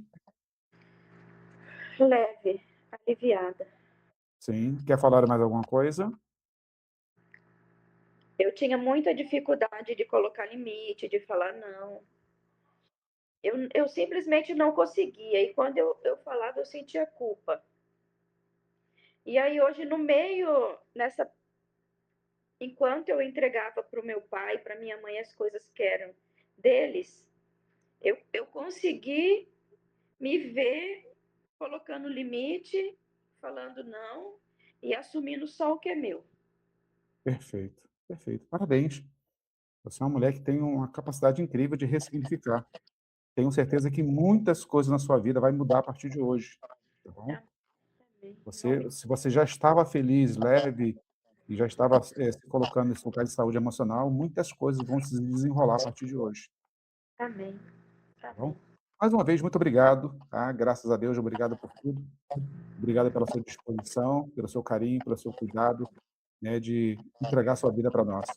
Leve, aliviada. Sim. Quer falar mais alguma coisa? Eu tinha muita dificuldade de colocar limite, de falar não. Eu simplesmente não conseguia. E quando eu falava, eu sentia culpa. E aí, hoje, no meio, enquanto eu entregava para o meu pai, para minha mãe, as coisas que eram deles, eu consegui me ver colocando limite, falando não e assumindo só o que é meu. Perfeito, perfeito. Parabéns. Você é uma mulher que tem uma capacidade incrível de ressignificar. Tenho certeza que muitas coisas na sua vida vai mudar a partir de hoje, tá bom? Amém. Em Você, nome se você já estava feliz, leve e já estava, se colocando nesse lugar de saúde emocional, muitas coisas vão se desenrolar a partir de hoje, Amém. tá Amém. bom? Mais uma vez, muito obrigado, tá? Graças a Deus, obrigado por tudo. Obrigado pela sua disposição, pelo seu carinho, pelo seu cuidado, né, de entregar sua vida para nós.